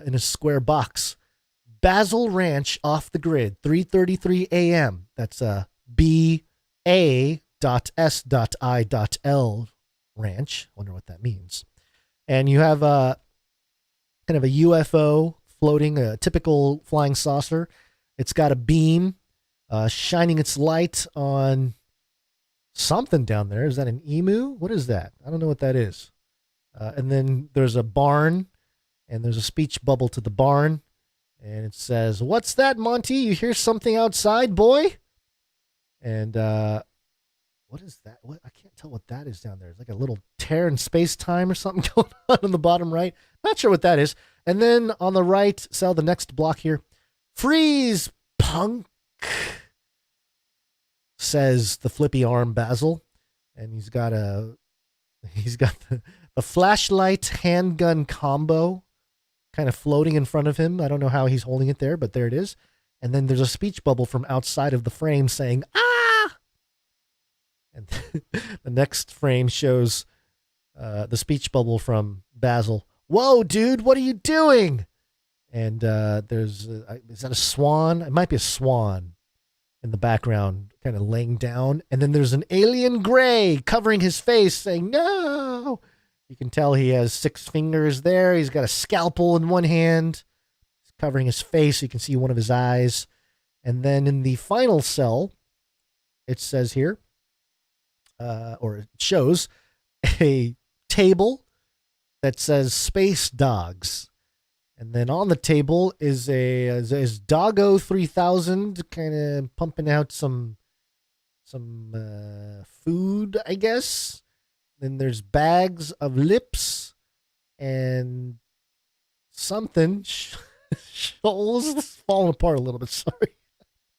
in a square box. Basil Ranch off the grid, 3:33 a.m. That's BA.S.I.L ranch. Wonder what that means. And you have kind of a UFO floating, a typical flying saucer. It's got a beam shining its light on something down there. Is that an emu? What is that? I don't know what that is. And then there's a barn, and there's a speech bubble to the barn. And it says, "What's that, Monty? You hear something outside, boy?" And what is that? What, I can't tell what that is down there. It's like a little tear in space-time or something going on the bottom right. Not sure what that is. And then on the right, the next block here, "Freeze, punk," says the flippy arm Basil. And he's got the flashlight handgun combo kind of floating in front of him. I don't know how he's holding it there, but there it is. And then there's a speech bubble from outside of the frame saying, "Ah!" And the next frame shows the speech bubble from Basil. "Whoa, dude, what are you doing?" And there's, is that a swan? It might be a swan in the background, kind of laying down. And then there's an alien gray covering his face saying, "No." You can tell he has 6 fingers there. He's got a scalpel in one hand. He's covering his face. You can see one of his eyes. And then in the final cell, it says here, or it shows a table that says "Space Dogs." And then on the table is is Doggo 3000 kind of pumping out some food, I guess. Then there's bags of lips and something. Shoals falling apart a little bit. Sorry.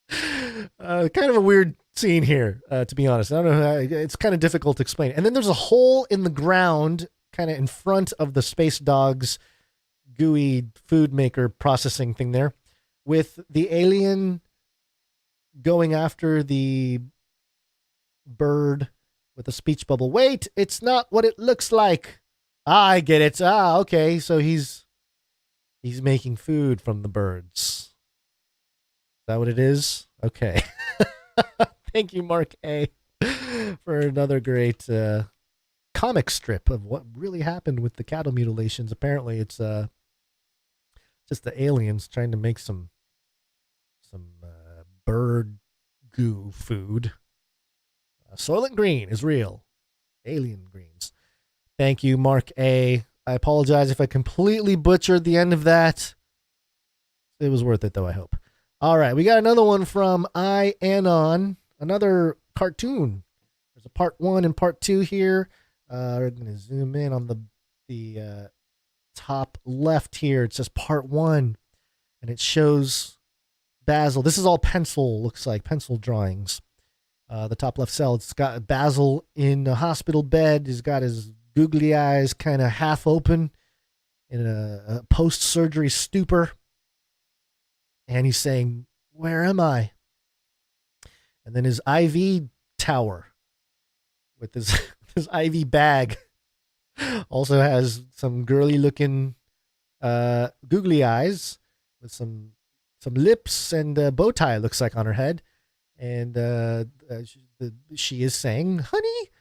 Kind of a weird scene here, to be honest. I don't know how, it's kind of difficult to explain. And then there's a hole in the ground, kind of in front of the Space Dogs gooey food maker processing thing there, with the alien going after the bird with a speech bubble. "Wait, it's not what it looks like." I get it. Okay. So he's making food from the birds. Is that what it is? Okay. Thank you, Mark A, for another great comic strip of what really happened with the cattle mutilations. Apparently, it's just the aliens trying to make some bird goo food. Soylent Green is real. Alien greens. Thank you, Mark A. I apologize if I completely butchered the end of that. It was worth it, though, I hope. All right, we got another one from IAnon, another cartoon. There's a part 1 and part 2 here. We're going to zoom in on the top left here. It says part 1, and it shows Basil. This is all pencil, looks like pencil drawings. The top left cell, it's got Basil in a hospital bed. He's got his googly eyes kind of half open in a post-surgery stupor. And he's saying, "Where am I?" And then his IV tower with his IV bag also has some girly-looking googly eyes with some lips and a bow tie, it looks like, on her head. And she is saying, "Honey,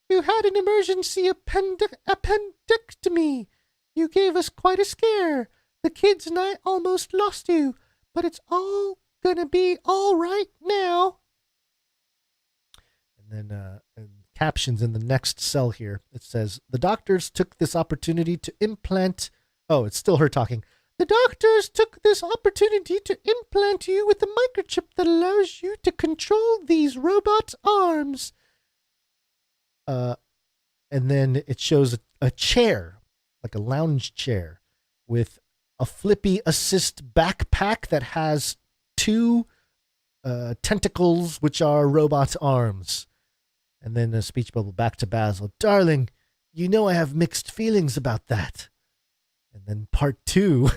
you had an emergency appendectomy. You gave us quite a scare. The kids and I almost lost you, but it's all gonna be all right now." And then captions in the next cell here. It says, "The doctors took this opportunity to implant..." Oh, it's still her talking. "The doctors took this opportunity to implant you with a microchip that allows you to control these robot arms." And then it shows a chair, like a lounge chair, with a Flippy Assist backpack that has 2 tentacles, which are robot arms. And then a speech bubble back to Basil. "Darling, you know I have mixed feelings about that." And then part 2,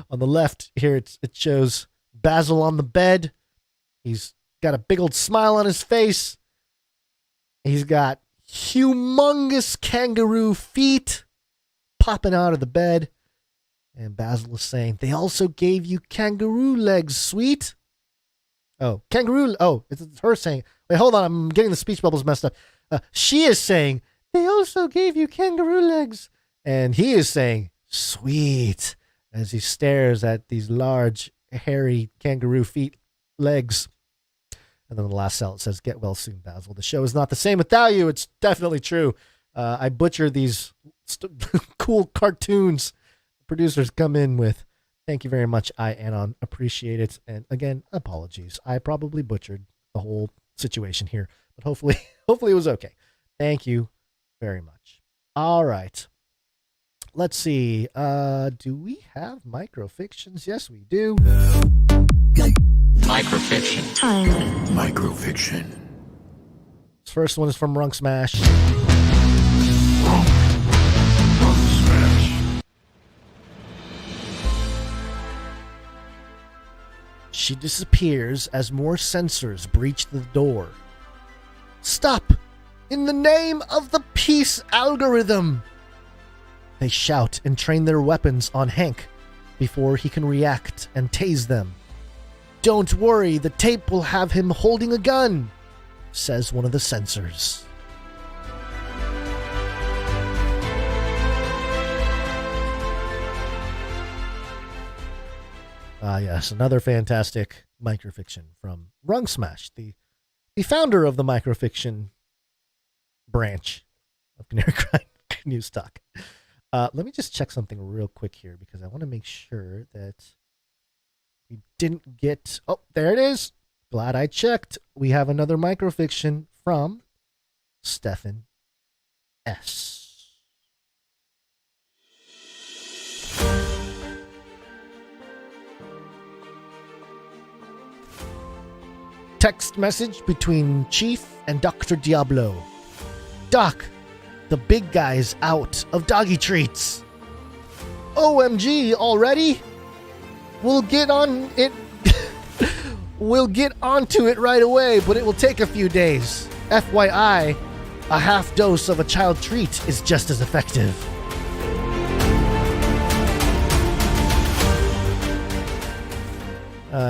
on the left here, it shows Basil on the bed. He's got a big old smile on his face. He's got humongous kangaroo feet popping out of the bed. And Basil is saying, they also gave you kangaroo legs, sweet. Oh, kangaroo. Oh, it's her saying, wait, hold on. I'm getting the speech bubbles messed up. She is saying, they also gave you kangaroo legs. And he is saying, sweet, as he stares at these large, hairy kangaroo feet legs. And then the last sentence says, get well soon, Basil. The show is not the same without you. It's definitely true. I butcher these cool cartoons producers come in with. Thank you very much, Anon. Appreciate it. And again, apologies. I probably butchered the whole situation here, but hopefully it was okay. Thank you very much. All right. Let's see. Do we have microfictions? Yes, we do. Microfiction. Microfiction. This first one is from Runk Smash. She disappears as more sensors breach the door. Stop! In the name of the peace algorithm! They shout and train their weapons on Hank before he can react and tase them. Don't worry, the tape will have him holding a gun, says one of the sensors. Yes, another fantastic microfiction from Rung Smash, the founder of the microfiction branch of Canary Cry News Talk. Let me just check something real quick here because I want to make sure that we didn't get... Oh, there it is. Glad I checked. We have another microfiction from Stefan S. Text message between Chief and Dr. Diablo. Doc, the big guy's out of doggy treats. OMG, already? We'll get on it. We'll get onto it right away, but it will take a few days. FYI, a half dose of a child treat is just as effective.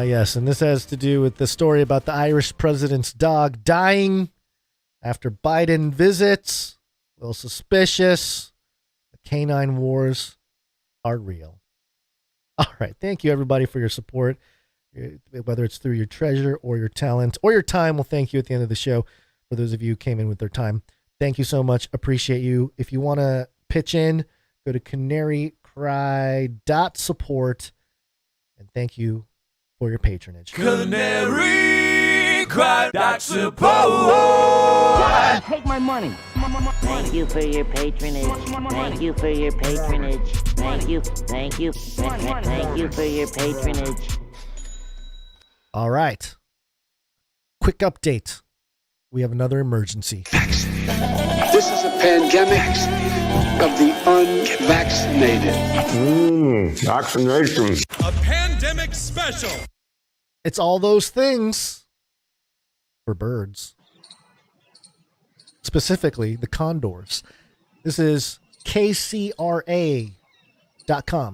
Yes, and this has to do with the story about the Irish president's dog dying after Biden visits. A little suspicious. The canine wars are real. All right. Thank you, everybody, for your support, whether it's through your treasure or your talent or your time. We'll thank you at the end of the show for those of you who came in with their time. Thank you so much. Appreciate you. If you want to pitch in, go to canarycry.support. And thank you for your patronage. Canarycry.support. Take my money. Thank you for your patronage. Thank you for your patronage. Thank you for your patronage. All right. Quick update. We have another emergency. This is a pandemic of the unvaccinated. Vaccination. A pandemic special. It's all those things for birds. Specifically, the condors. This is KCRA.com.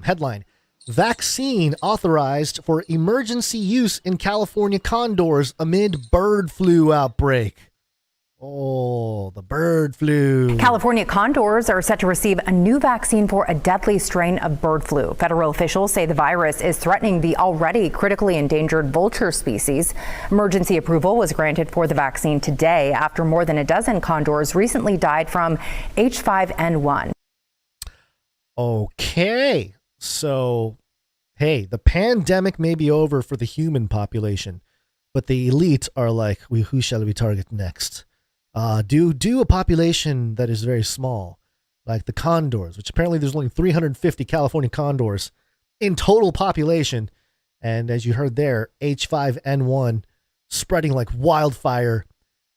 Headline: Vaccine authorized for emergency use in California condors amid bird flu outbreak. Oh, the bird flu. California condors are set to receive a new vaccine for a deadly strain of bird flu. Federal officials say the virus is threatening the already critically endangered vulture species. Emergency approval was granted for the vaccine today after more than a dozen condors recently died from H5N1. Okay, so, hey, the pandemic may be over for the human population, but the elite are like, who shall we target next? Do a population that is very small, like the condors, which apparently there's only 350 California condors in total population. And as you heard there, H5N1 spreading like wildfire.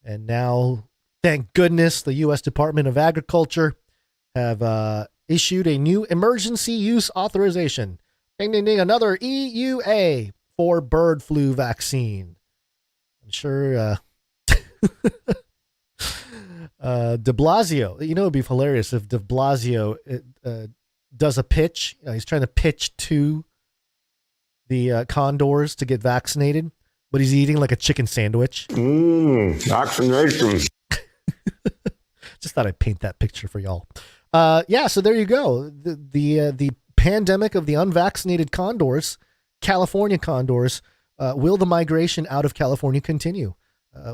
And now, thank goodness, the U.S. Department of Agriculture have issued a new emergency use authorization. Ding, ding, ding, another EUA for bird flu vaccine. I'm sure de Blasio, it'd be hilarious if de Blasio does a pitch. He's trying to pitch to the condors to get vaccinated, but he's eating like a chicken sandwich. Vaccination. Just thought I'd paint that picture for y'all. So there you go. The pandemic of the unvaccinated condors, California condors, will the migration out of California continue?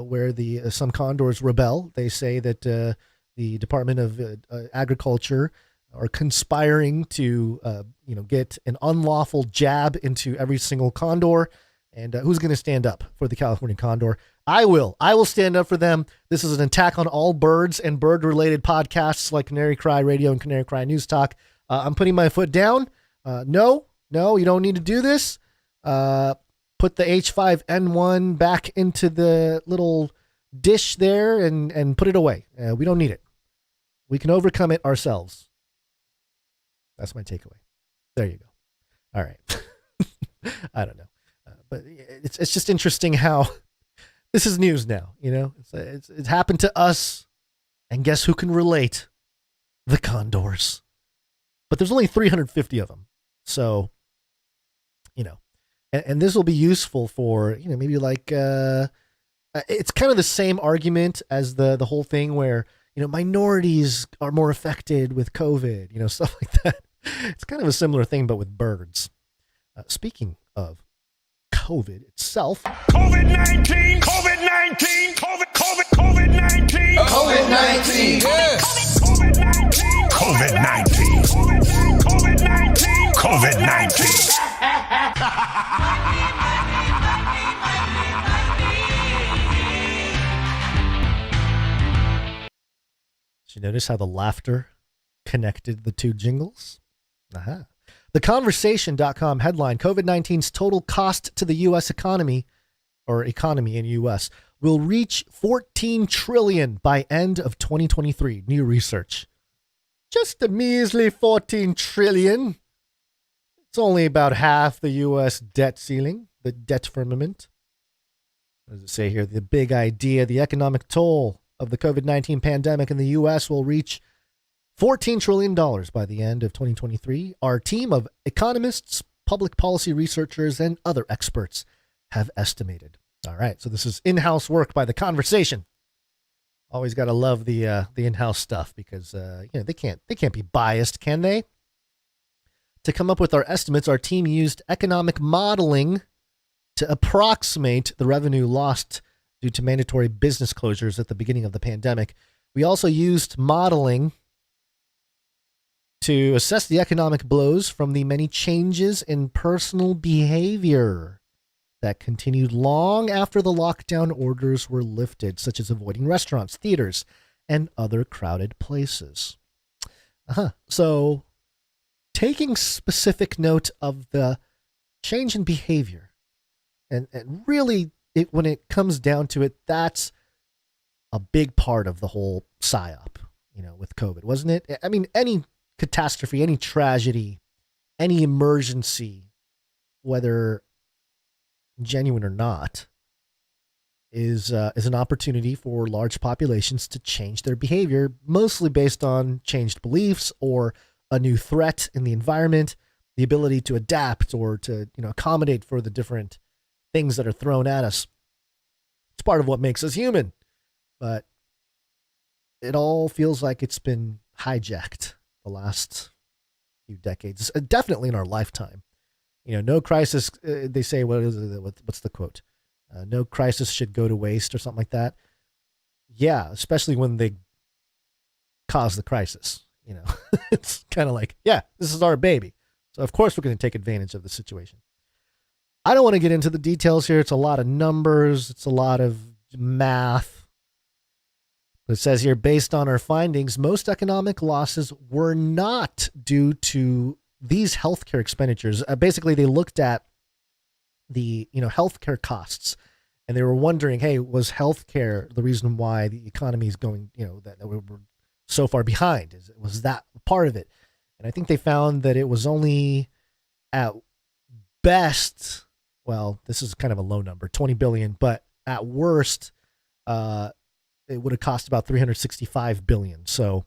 Where some condors rebel. They say that the Department of Agriculture are conspiring to get an unlawful jab into every single condor. And who's going to stand up for the California condor? I will stand up for them. This is an attack on all birds and bird-related podcasts like Canary Cry Radio and Canary Cry News Talk. I'm putting my foot down. No, you don't need to do this. Put the H5N1 back into the little dish there and put it away. We don't need it. We can overcome it ourselves. That's my takeaway. There you go. All right. I don't know. But it's just interesting how this is news now. It's happened to us. And guess who can relate? The condors. But there's only 350 of them. So, and this will be useful for, maybe like, it's kind of the same argument as the whole thing where, minorities are more affected with COVID, stuff like that. It's kind of a similar thing, but with birds. Speaking of COVID itself. COVID-19, COVID-19, COVID-19. COVID-19, yes. COVID-19. COVID-19. COVID-19. Did you notice how the laughter connected the two jingles? Aha. TheConversation.com headline, COVID-19's total cost to the U.S. economy in U.S. will reach $14 trillion by end of 2023. New research. Just a measly $14 trillion. It's only about half the U.S. debt ceiling, the debt firmament. What does it say here? The big idea, the economic toll of the COVID-19 pandemic in the U.S. will reach $14 trillion by the end of 2023. Our team of economists, public policy researchers, and other experts have estimated. All right, so this is in-house work by The Conversation. Always got to love the in-house stuff because they can't be biased, can they? To come up with our estimates, our team used economic modeling to approximate the revenue lost due to mandatory business closures at the beginning of the pandemic. We also used modeling to assess the economic blows from the many changes in personal behavior that continued long after the lockdown orders were lifted, such as avoiding restaurants, theaters, and other crowded places. So, taking specific note of the change in behavior, and really, when it comes down to it, that's a big part of the whole psyop, with COVID, wasn't it? I mean, any catastrophe, any tragedy, any emergency, whether genuine or not, is an opportunity for large populations to change their behavior, mostly based on changed beliefs or a new threat in the environment, the ability to adapt or to accommodate for the different things that are thrown at us. It's part of what makes us human, but it all feels like it's been hijacked the last few decades, definitely in our lifetime. No crisis, they say, what's the quote? No crisis should go to waste or something like that. Yeah, especially when they cause the crisis. It's kind of like, yeah, this is our baby. So of course we're going to take advantage of the situation. I don't want to get into the details here. It's a lot of numbers. It's a lot of math. It says here, based on our findings, most economic losses were not due to these healthcare expenditures. Basically, they looked at the healthcare costs, and they were wondering, hey, was healthcare the reason why the economy is going, that we were so far behind? Was that part of it? And I think they found that it was only at best, well, this is kind of a low number, 20 billion, but at worst, it would have cost about $365 billion. So,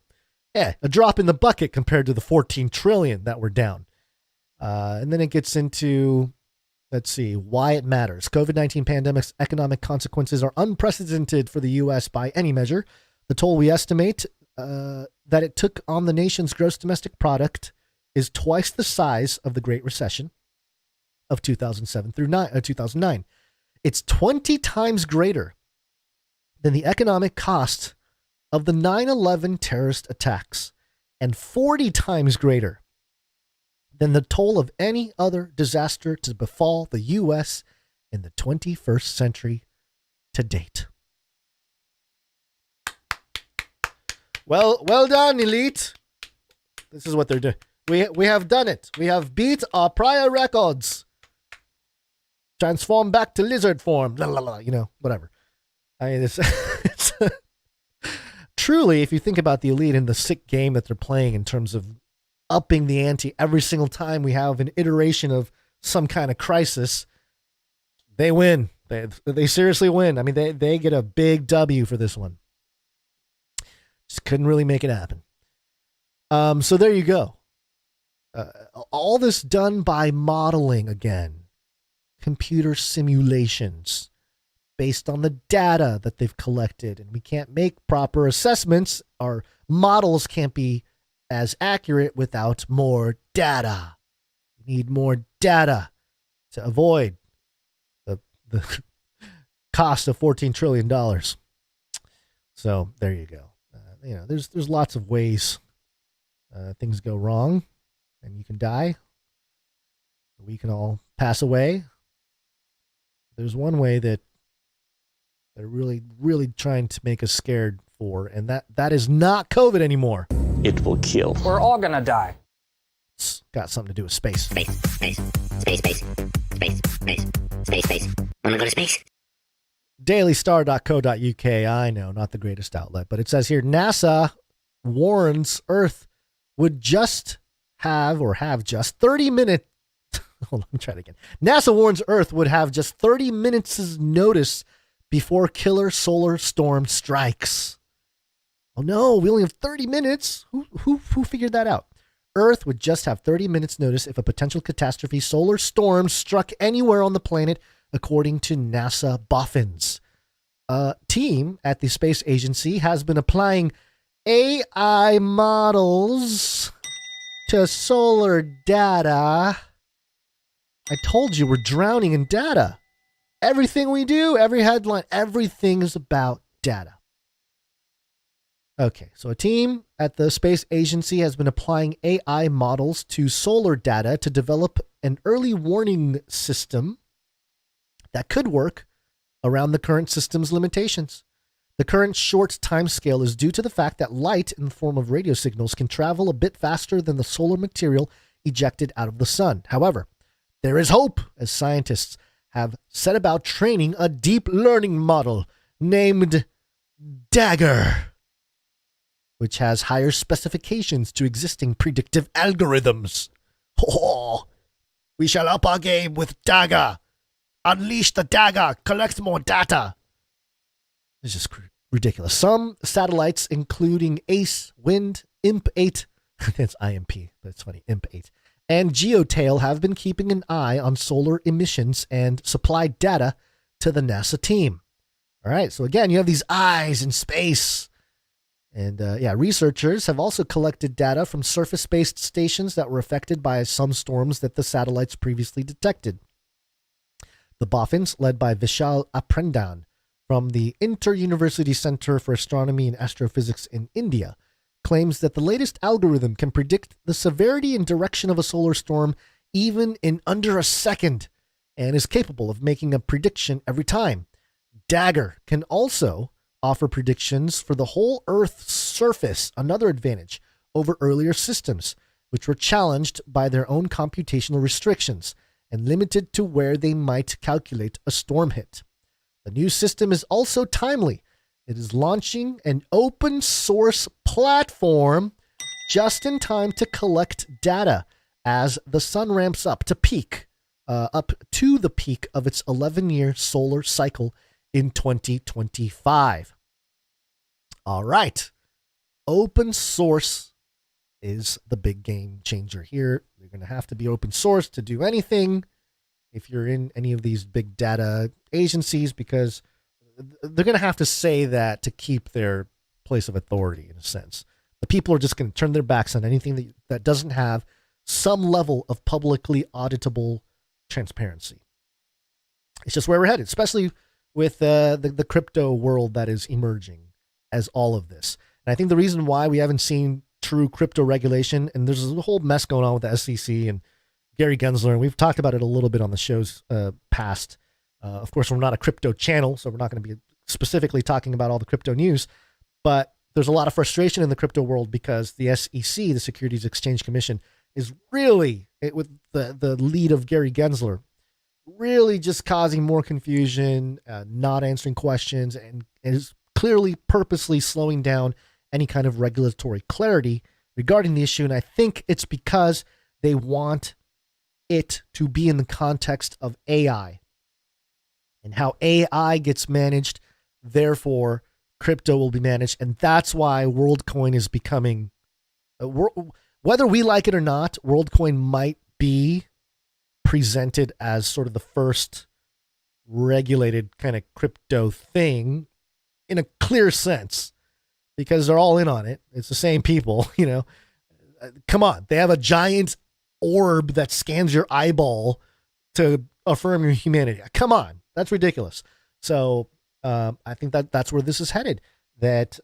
yeah, a drop in the bucket compared to the $14 trillion that we're down. And then it gets into, let's see, why it matters. COVID-19 pandemic's economic consequences are unprecedented for the U.S. by any measure. The toll we estimate that it took on the nation's gross domestic product is twice the size of the Great Recession of 2007 through 2009. It's 20 times greater than the economic cost of the 9/11 terrorist attacks, and 40 times greater than the toll of any other disaster to befall the U.S. in the 21st century to date. Well done, elite. This is what they're doing. We have done it. We have beat our prior records. Transform back to lizard form. Blah, blah, blah, whatever. I mean, it's truly, if you think about the elite and the sick game that they're playing in terms of upping the ante every single time we have an iteration of some kind of crisis, they win. They seriously win. I mean, they get a big W for this one. Just couldn't really make it happen. So there you go. All this done by modeling again. Computer simulations based on the data that they've collected. And we can't make proper assessments. Our models can't be as accurate without more data. We need more data to avoid the cost of $14 trillion. So there you go. There's lots of ways things go wrong and you can die. We can all pass away. There's one way that they're really, really trying to make us scared for, and that is not COVID anymore. It will kill. We're all gonna die. It's got something to do with space. Space. Wanna go to space? dailystar.co.uk. I know, not the greatest outlet, but it says here, NASA warns Earth would just have 30 minutes. Hold on, let me try it again. NASA warns Earth would have just 30 minutes' notice before killer solar storm strikes. Oh no, we only have 30 minutes. Who figured that out? Earth would just have 30 minutes notice if a potential catastrophe solar storm struck anywhere on the planet, according to NASA boffins. A team at the space agency has been applying AI models to solar data. I told you we're drowning in data. Everything we do, every headline, everything is about data. Okay, so a team at the space agency has been applying AI models to solar data to develop an early warning system that could work around the current system's limitations. The current short timescale is due to the fact that light in the form of radio signals can travel a bit faster than the solar material ejected out of the sun. However, there is hope as scientists have set about training a deep learning model named Dagger, which has higher specifications to existing predictive algorithms. Oh, we shall up our game with Dagger. Unleash the dagger. Collect more data. It's just ridiculous. Some satellites, including ACE, Wind, IMP-8, that's IMP, but it's funny, IMP-8, and GeoTail have been keeping an eye on solar emissions and supplied data to the NASA team. All right, so again, you have these eyes in space. And researchers have also collected data from surface-based stations that were affected by some storms that the satellites previously detected. The boffins, led by Vishal Aprendan from the Inter-University Center for Astronomy and Astrophysics in India, claims that the latest algorithm can predict the severity and direction of a solar storm even in under a second and is capable of making a prediction every time. Dagger can also offer predictions for the whole Earth's surface, another advantage over earlier systems, which were challenged by their own computational restrictions and limited to where they might calculate a storm hit. The new system is also timely. It is launching an open source platform just in time to collect data as the sun ramps up to the peak of its 11-year solar cycle in 2025. All right. Open source is the big game changer here. You're going to have to be open source to do anything if you're in any of these big data agencies, because they're going to have to say that to keep their place of authority, in a sense. The people are just going to turn their backs on anything that doesn't have some level of publicly auditable transparency. It's just where we're headed, especially with the crypto world that is emerging as all of this. And I think the reason why we haven't seen true crypto regulation, and there's a whole mess going on with the SEC and Gary Gensler, and we've talked about it a little bit on the show's past. Of course, we're not a crypto channel, so we're not going to be specifically talking about all the crypto news, but there's a lot of frustration in the crypto world because the SEC, the Securities Exchange Commission, is really, with the lead of Gary Gensler, really just causing more confusion, not answering questions, and is clearly purposely slowing down any kind of regulatory clarity regarding the issue. And I think it's because they want it to be in the context of AI and how AI gets managed. Therefore, crypto will be managed. And that's why Worldcoin is becoming, whether we like it or not, Worldcoin might be presented as sort of the first regulated kind of crypto thing in a clear sense, because they're all in on it. It's the same people, you know. Come on. They have a giant orb that scans your eyeball to affirm your humanity. Come on. That's ridiculous. So I think that's where this is headed, that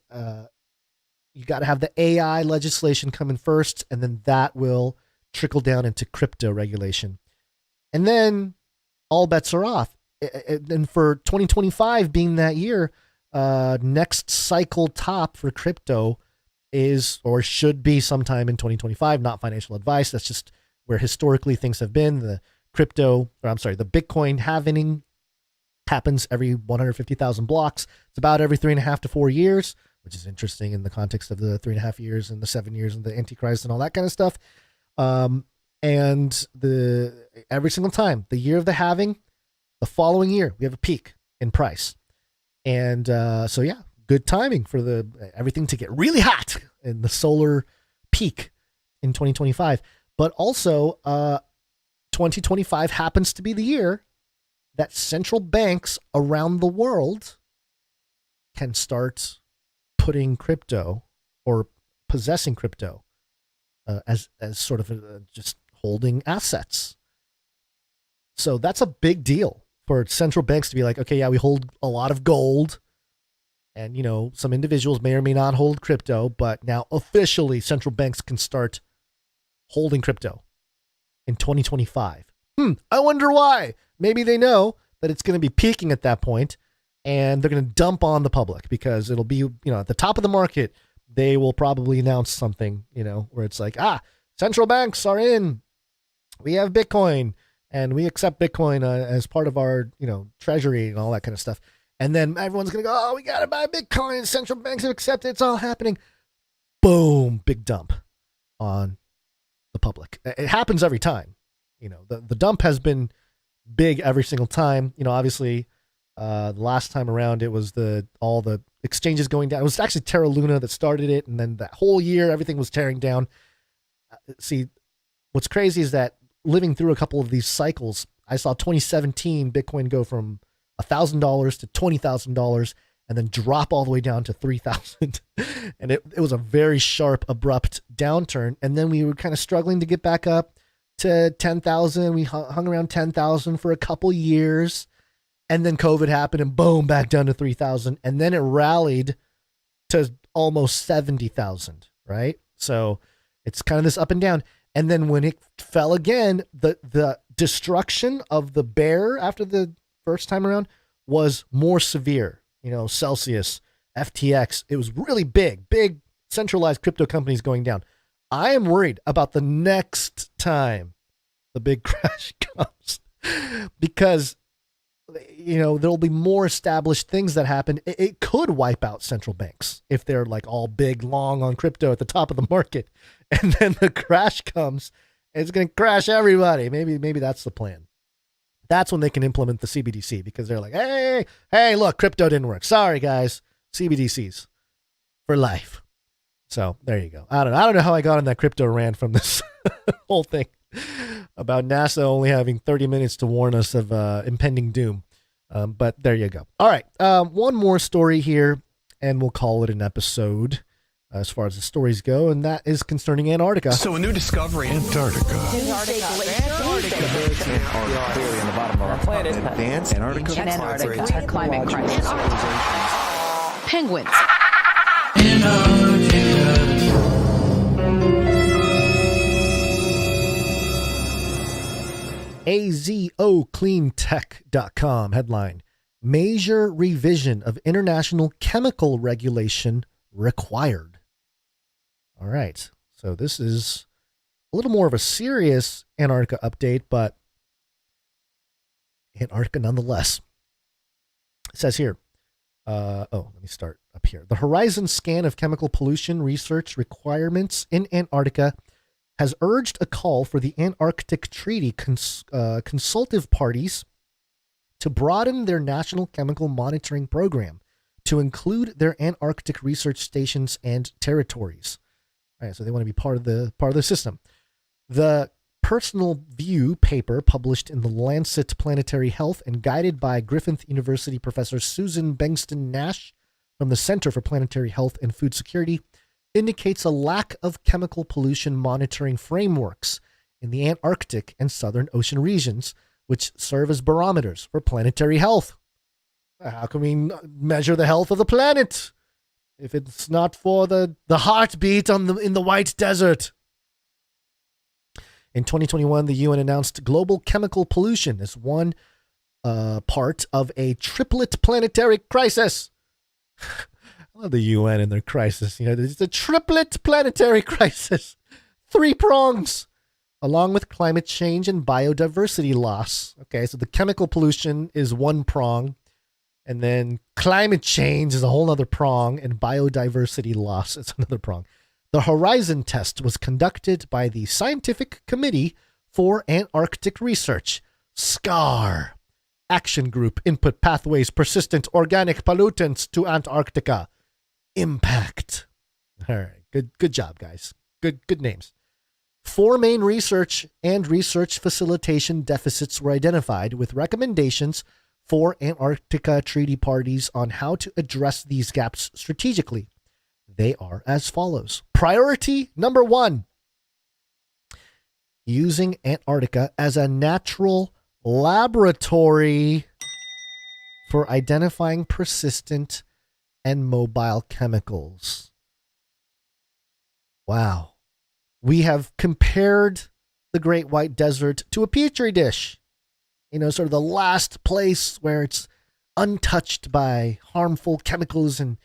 you got to have the AI legislation coming first, and then that will trickle down into crypto regulation. And then all bets are off. And for 2025 being that year, next cycle top for crypto is, or should be, sometime in 2025, not financial advice. That's just where historically things have been. The Bitcoin halving happens every 150,000 blocks. It's about every 3.5 to 4 years, which is interesting in the context of the 3.5 years and the 7 years and the Antichrist and all that kind of stuff. And every single time, the year of the halving, the following year, we have a peak in price. And so, yeah, good timing for everything to get really hot in the solar peak in 2025. But also, 2025 happens to be the year that central banks around the world can start putting crypto or possessing crypto as sort of just holding assets. So that's a big deal for central banks to be like, okay, yeah, we hold a lot of gold, and, you know, some individuals may or may not hold crypto, but now officially central banks can start holding crypto in 2025. I wonder why. Maybe they know that it's going to be peaking at that point, and they're going to dump on the public because it'll be, you know, at the top of the market. They will probably announce something, you know, where it's like, central banks are in. We have Bitcoin, and we accept Bitcoin as part of our, you know, treasury and all that kind of stuff. And then everyone's going to go, we got to buy Bitcoin. Central banks have accepted. It's all happening. Boom, big dump on the public. It happens every time. You know, the dump has been big every single time. You know, obviously, the last time around, it was all the exchanges going down. It was actually Terra Luna that started it, and then that whole year, everything was tearing down. See, what's crazy is that living through a couple of these cycles, I saw 2017 Bitcoin go from $1,000 to $20,000 and then drop all the way down to 3,000. And it was a very sharp, abrupt downturn. And then we were kind of struggling to get back up to 10,000. We hung around 10,000 for a couple years. And then COVID happened and boom, back down to 3,000. And then it rallied to almost 70,000, right? So it's kind of this up and down. And then when it fell again, the destruction of the bear after the first time around was more severe. You know, Celsius, FTX, it was really big centralized crypto companies going down. I am worried about the next time the big crash comes because, you know, there'll be more established things that happen. It could wipe out central banks if they're like all big, long on crypto at the top of the market. And then the crash comes, and it's going to crash everybody. Maybe that's the plan. That's when they can implement the CBDC, because they're like, hey, look, crypto didn't work. Sorry, guys. CBDCs for life. So there you go. I don't know how I got on that crypto rant from this whole thing about NASA only having 30 minutes to warn us of impending doom. But there you go. All right. One more story here, and we'll call it an episode as far as the stories go, and that is concerning Antarctica. So a new discovery. Antarctica. Clearly in the bottom of our planet. Advanced Antarctica. Antarctica. Climate crisis. Penguins. AZOCleantech.com headline: Major revision of international chemical regulation required. All right. So this is a little more of a serious Antarctica update, but Antarctica nonetheless. It says here, let me start up here. The horizon scan of chemical pollution research requirements in Antarctica has urged a call for the Antarctic Treaty consultative parties to broaden their national chemical monitoring program to include their Antarctic research stations and territories. All right, so they want to be part of the system. The personal view paper published in the Lancet Planetary Health and guided by Griffith University professor Susan Bengston Nash from the Center for Planetary Health and Food Security indicates a lack of chemical pollution monitoring frameworks in the Antarctic and Southern Ocean regions, which serve as barometers for planetary health. How can we measure the health of the planet if it's not for the heartbeat in the white desert? In 2021, the UN announced global chemical pollution as one part of a triplet planetary crisis. I love the UN and their crisis. It's a triplet planetary crisis. 3 prongs, along with climate change and biodiversity loss. Okay, so the chemical pollution is one prong, and then climate change is a whole other prong, and biodiversity loss is another prong. The Horizon test was conducted by the Scientific Committee for Antarctic Research, SCAR, Action Group, Input Pathways, Persistent Organic Pollutants to Antarctica, Impact. All right, good job, guys. Good names. 4 main research and research facilitation deficits were identified, with recommendations for Antarctica treaty parties on how to address these gaps strategically. They are as follows. Priority number 1, using Antarctica as a natural laboratory for identifying persistent and mobile chemicals. Wow. We have compared the Great White Desert to a petri dish. Sort of the last place where it's untouched by harmful chemicals and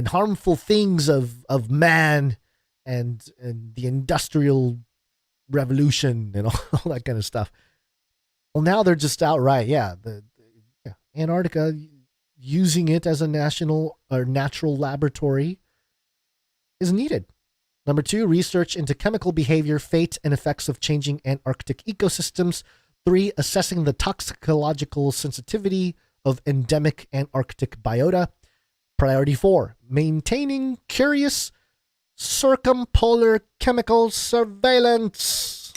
harmful things of man and the industrial revolution and all that kind of stuff. Well, now they're just outright, Antarctica, using it as a national or natural laboratory is needed. Number 2, research into chemical behavior, fate, and effects of changing Antarctic ecosystems. 3, assessing the toxicological sensitivity of endemic Antarctic biota. Priority 4, maintaining curious circumpolar chemical surveillance.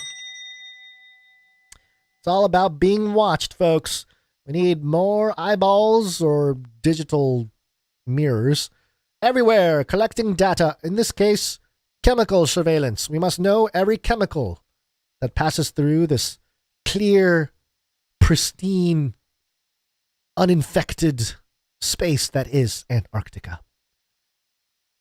It's all about being watched, folks. We need more eyeballs or digital mirrors everywhere, collecting data. In this case, chemical surveillance. We must know every chemical that passes through this clear, pristine, uninfected space that is Antarctica.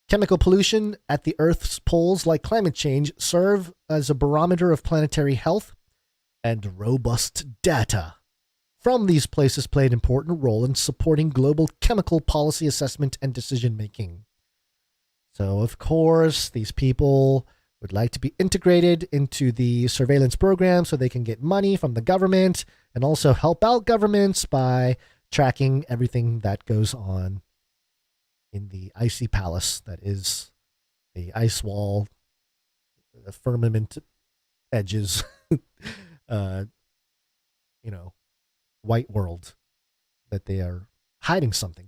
Chemical pollution at the Earth's poles, like climate change, serve as a barometer of planetary health, and robust data from these places play an important role in supporting global chemical policy assessment and decision-making. So, of course, these people would like to be integrated into the surveillance program so they can get money from the government and also help out governments by tracking everything that goes on in the icy palace that is the ice wall, the firmament edges, white world, that they are hiding something.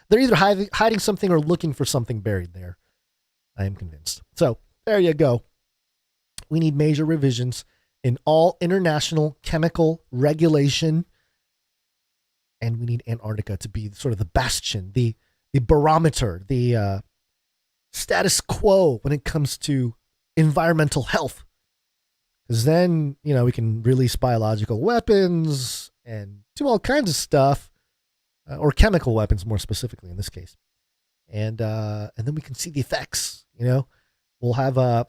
They're either hiding something or looking for something buried there. I am convinced. So there you go. We need major revisions in all international chemical regulation. And we need Antarctica to be sort of the bastion, the barometer, the status quo when it comes to environmental health. Because then, we can release biological weapons and do all kinds of stuff, or chemical weapons more specifically in this case. And then we can see the effects, We'll have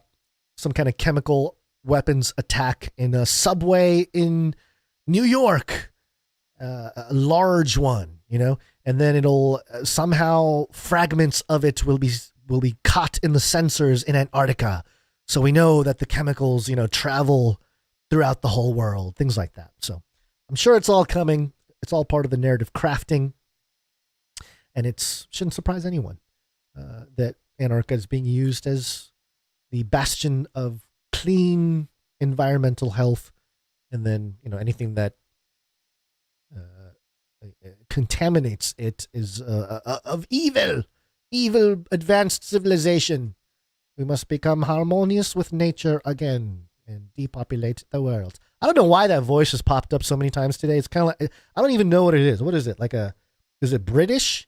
some kind of chemical weapons attack in a subway in New York, a large one, and then it'll somehow fragments of it will be caught in the sensors in Antarctica. So we know that the chemicals, travel throughout the whole world, things like that. So I'm sure it's all coming. It's all part of the narrative crafting. And it shouldn't surprise anyone that Antarctica is being used as the bastion of clean environmental health. And then, anything that contaminates it is of evil advanced civilization. We must become harmonious with nature again and depopulate the world. I don't know why that voice has popped up so many times today. It's kind of like, I don't even know what it is. What is it? Is it British?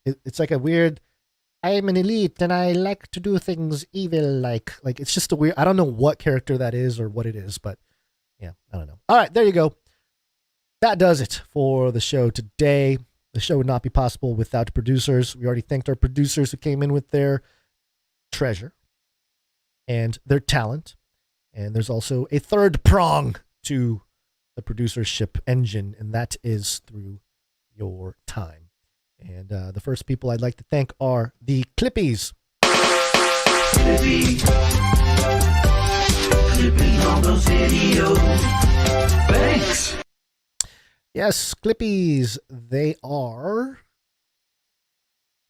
It's like a weird, I am an elite and I like to do things evil like it's just a weird, I don't know what character that is or what it is, but yeah, I don't know. All right, there you go. That does it for the show today. The show would not be possible without producers. We already thanked our producers who came in with their treasure and their talent. And there's also a third prong to the producership engine, and that is through your time. And the first people I'd like to thank are the Clippies. Clippy on those videos. Thanks. Yes, Clippies. They are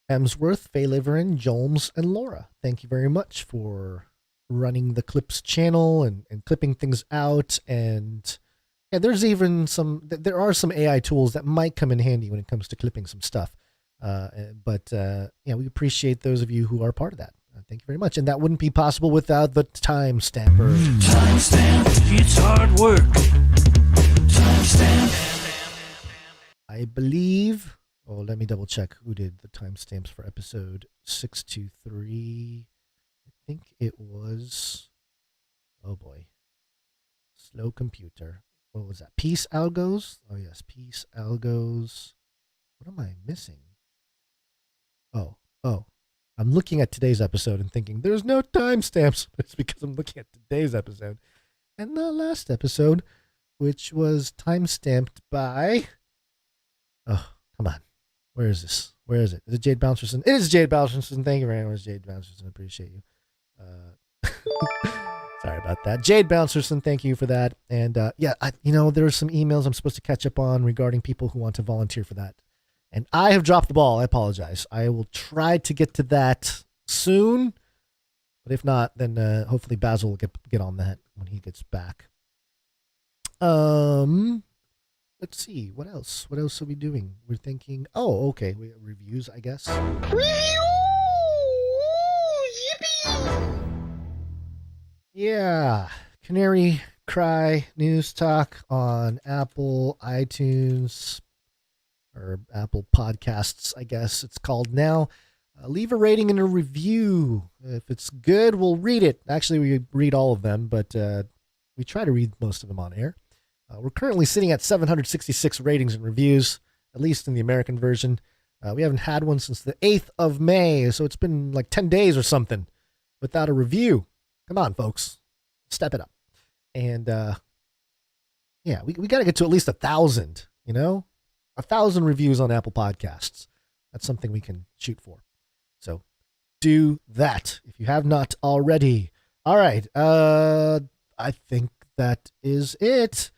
Hemsworth, Fayliverin, Jolmes, and Laura. Thank you very much for running the Clips channel and clipping things out. And yeah, there are some AI tools that might come in handy when it comes to clipping some stuff. But we appreciate those of you who are part of that. Thank you very much. And that wouldn't be possible without the timestamper. Timestamp, it's hard work. Timestamp. I believe, let me double check who did the timestamps for episode 623. I think it was, oh boy, slow computer. What was that? Peace Algos? Oh yes, Peace Algos. What am I missing? Oh, I'm looking at today's episode and thinking there's no timestamps. It's because I'm looking at today's episode and the last episode, which was timestamped by, oh, come on. Where is this? Where is it? Is it Jade Bouncerson? It is Jade Bouncerson. Thank you very much, Jade Bouncerson. I appreciate you. Sorry about that. Jade Bouncerson, thank you for that. And there are some emails I'm supposed to catch up on regarding people who want to volunteer for that. And I have dropped the ball. I apologize. I will try to get to that soon. But if not, then hopefully Basil will get on that when he gets back. Let's see. What else? What else are we doing? We're thinking, okay. We have reviews, I guess. Yippee! Yeah. Canary Cry News Talk on Apple, iTunes, or Apple Podcasts, I guess it's called now. Leave a rating and a review. If it's good, we'll read it. Actually, we read all of them, but we try to read most of them on air. We're currently sitting at 766 ratings and reviews, at least in the American version. We haven't had one since the 8th of May, so it's been like 10 days or something without a review. Come on, folks. Step it up. And, we got to get to at least 1,000, 1,000 reviews on Apple Podcasts. That's something we can shoot for. So do that if you have not already. All right. I think that is it.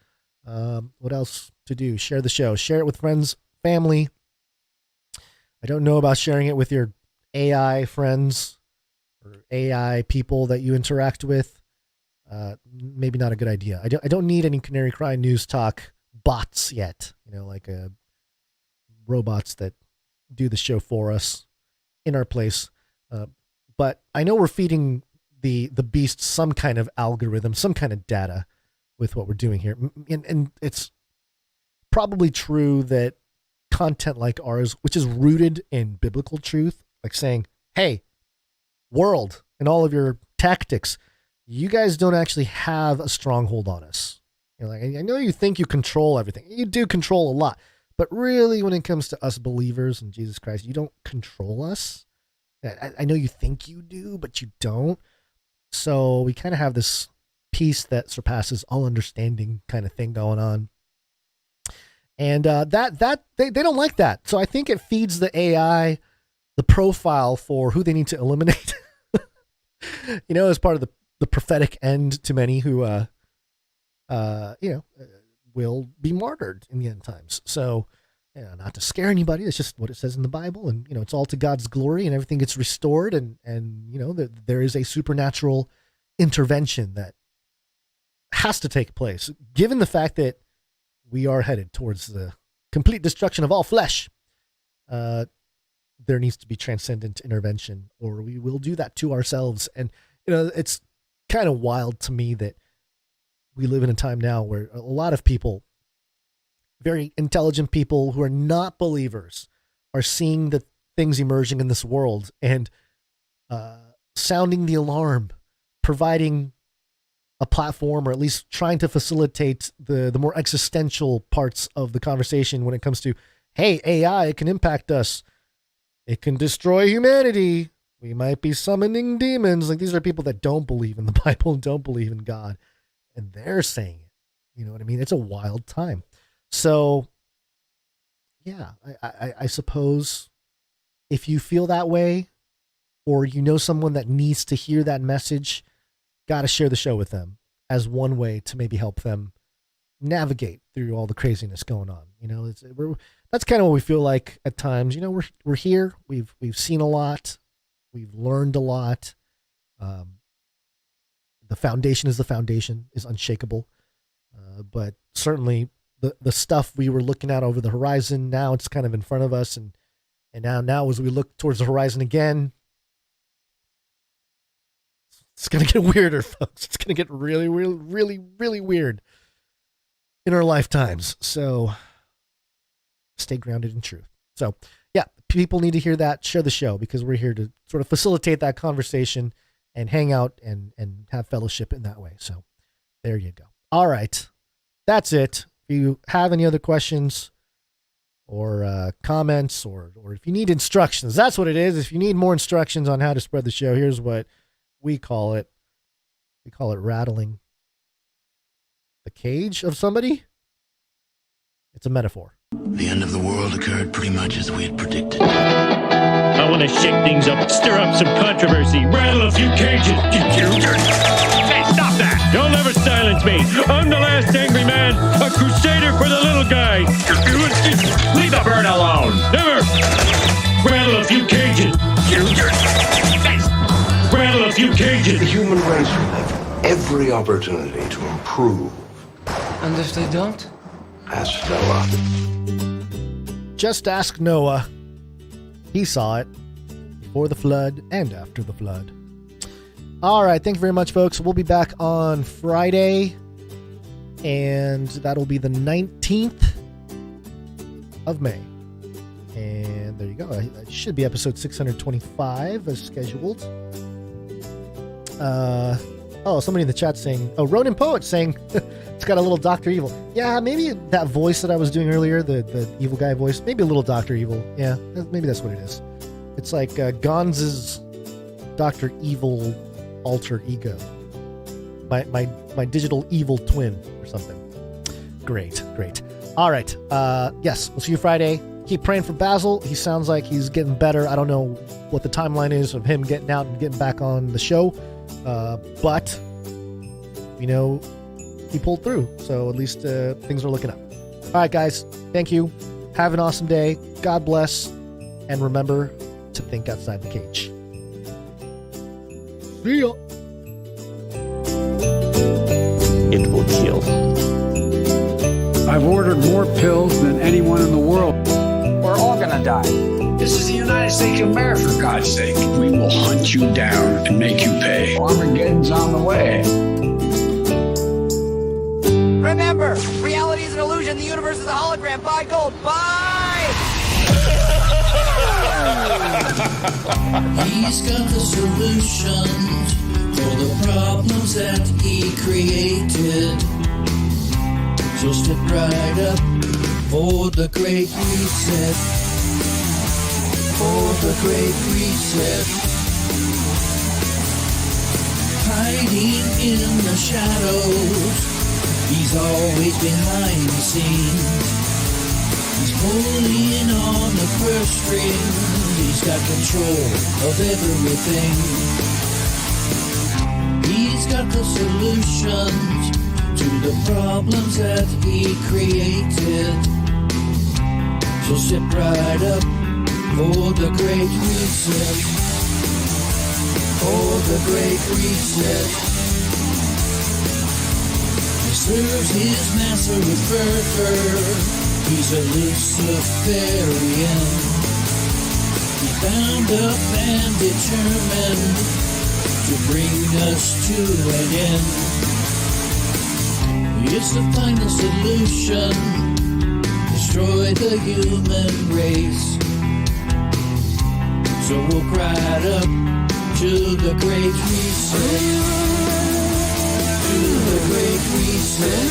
What else to do? Share the show. Share it with friends, family. I don't know about sharing it with your AI friends or AI people that you interact with. Maybe not a good idea. I don't need any Canary Cry News Talk bots yet, like robots that do the show for us in our place. But I know we're feeding the beast some kind of algorithm, some kind of data with what we're doing here. And it's probably true that content like ours, which is rooted in biblical truth, like saying, hey, world and all of your tactics, you guys don't actually have a stronghold on us. Like, I know you think you control everything. You do control a lot. But really, when it comes to us believers in Jesus Christ, you don't control us. I know you think you do, but you don't. So we kind of have this peace that surpasses all understanding kind of thing going on. And they don't like that. So I think it feeds the AI the profile for who they need to eliminate. As part of the prophetic end to many who, will be martyred in the end times. So, not to scare anybody, it's just what it says in the Bible, and it's all to God's glory, and everything gets restored, and there is a supernatural intervention that has to take place, given the fact that we are headed towards the complete destruction of all flesh. There needs to be transcendent intervention, or we will do that to ourselves. And it's kind of wild to me that we live in a time now where a lot of people, very intelligent people who are not believers, are seeing the things emerging in this world and sounding the alarm, providing a platform, or at least trying to facilitate the more existential parts of the conversation when it comes to, hey, AI, it can impact us. It can destroy humanity. We might be summoning demons. Like, these are people that don't believe in the Bible and don't believe in God. And they're saying it. You know what I mean? It's a wild time. So, yeah, I suppose if you feel that way, or someone that needs to hear that message, got to share the show with them as one way to maybe help them navigate through all the craziness going on. That's kind of what we feel like at times. We're here. We've seen a lot. We've learned a lot. The foundation is unshakable. But certainly the stuff we were looking at over the horizon, now it's kind of in front of us. And now as we look towards the horizon again, it's going to get weirder, folks. It's going to get really, really, really, really weird in our lifetimes. So stay grounded in truth. So, yeah, people need to hear that. Share the show, because we're here to sort of facilitate that conversation and hang out and have fellowship in that way. So there you go. All right. That's it. If you have any other questions or comments, or if you need instructions, that's what it is. If you need more instructions on how to spread the show, here's what we call it. We call it rattling the cage of somebody. It's a metaphor. The end of the world occurred pretty much as we had predicted. I want to shake things up, stir up some controversy, rattle a few cages. Hey, stop that! You'll never silence me. I'm the last angry man, a crusader for the little guy. Leave the bird alone. Never. Rattle a few cages. Rattle a few cages. The human race will have every opportunity to improve. And if they don't? Ask Noah. Just ask Noah. He saw it before the flood and after the flood. All right. Thank you very much, folks. We'll be back on Friday, and that'll be the 19th of May. And there you go. It should be episode 625 as scheduled. Somebody in the chat saying, Ronin Poet saying it's got a little Dr. Evil. Yeah, maybe that voice that I was doing earlier, the evil guy voice, maybe a little Dr. Evil. Yeah, maybe that's what it is. It's like Gonz's Dr. Evil alter ego. My digital evil twin or something. Great. All right. Yes, we'll see you Friday. Keep praying for Basil. He sounds like he's getting better. I don't know what the timeline is of him getting out and getting back on the show. But he pulled through, so at least things are looking up. All right, guys, thank you. Have an awesome day. God bless, and remember to think outside the cage. See ya. It will kill. I've ordered more pills than anyone in the world. We're all gonna die. This is the United States of America, for God's sake. We will hunt you down and make you pay. Armageddon's on the way. Remember, reality is an illusion. The universe is a hologram. Buy gold. Buy! He's got the solutions for the problems that he created. So step right up for the Great Reset. For the Great Reset. Hiding in the shadows, he's always behind the scenes. He's pulling on the purse string. He's got control of everything. He's got the solutions to the problems that he created. So step right up for the Great Reset. For the Great Reset. He serves his master with fervor. He's a Luciferian. He's bound up and determined to bring us to an end. It's the final solution. Destroy the human race. So we'll cry up to the Great Reset. To the Great Reset.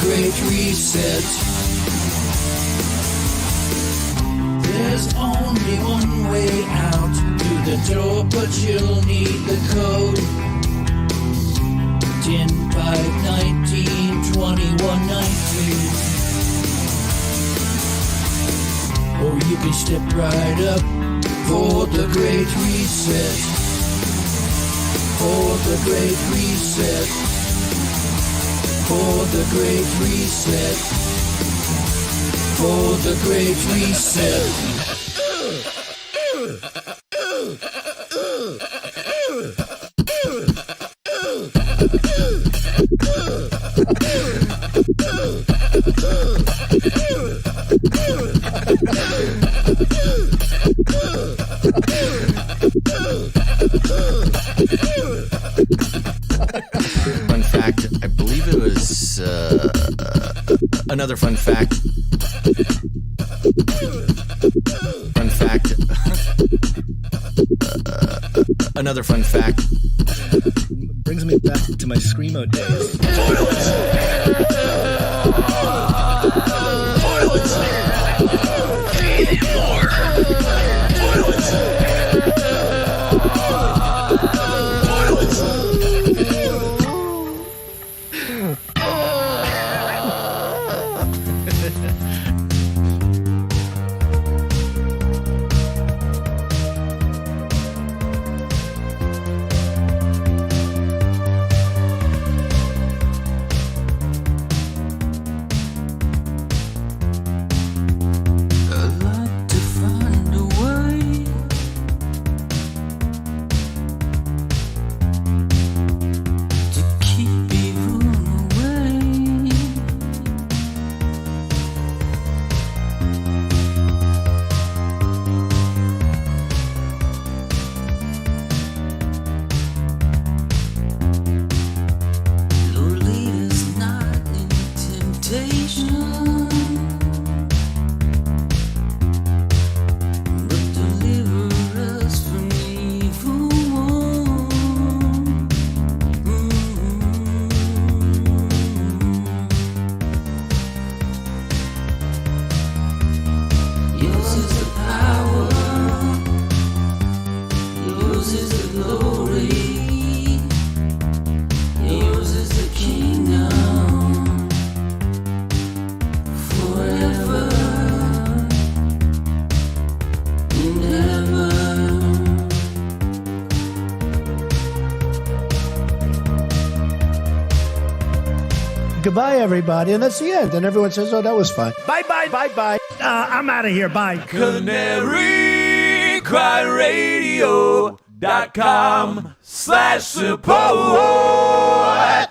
Great Reset. There's only one way out through the door, but you'll need the code. 10, 5, 19, 21, 19. Or you can step right up for the Great Reset. For the Great Reset. For the Great Reset. For the Great Reset. Fun fact, I believe it was another fun fact. Fun fact. Another fun fact. Brings me back to my Screamo days. goodbye, everybody. And that's the end. And everyone says, oh, that was fun. Bye. I'm out of here. Bye. CanaryCryRadio.com/support.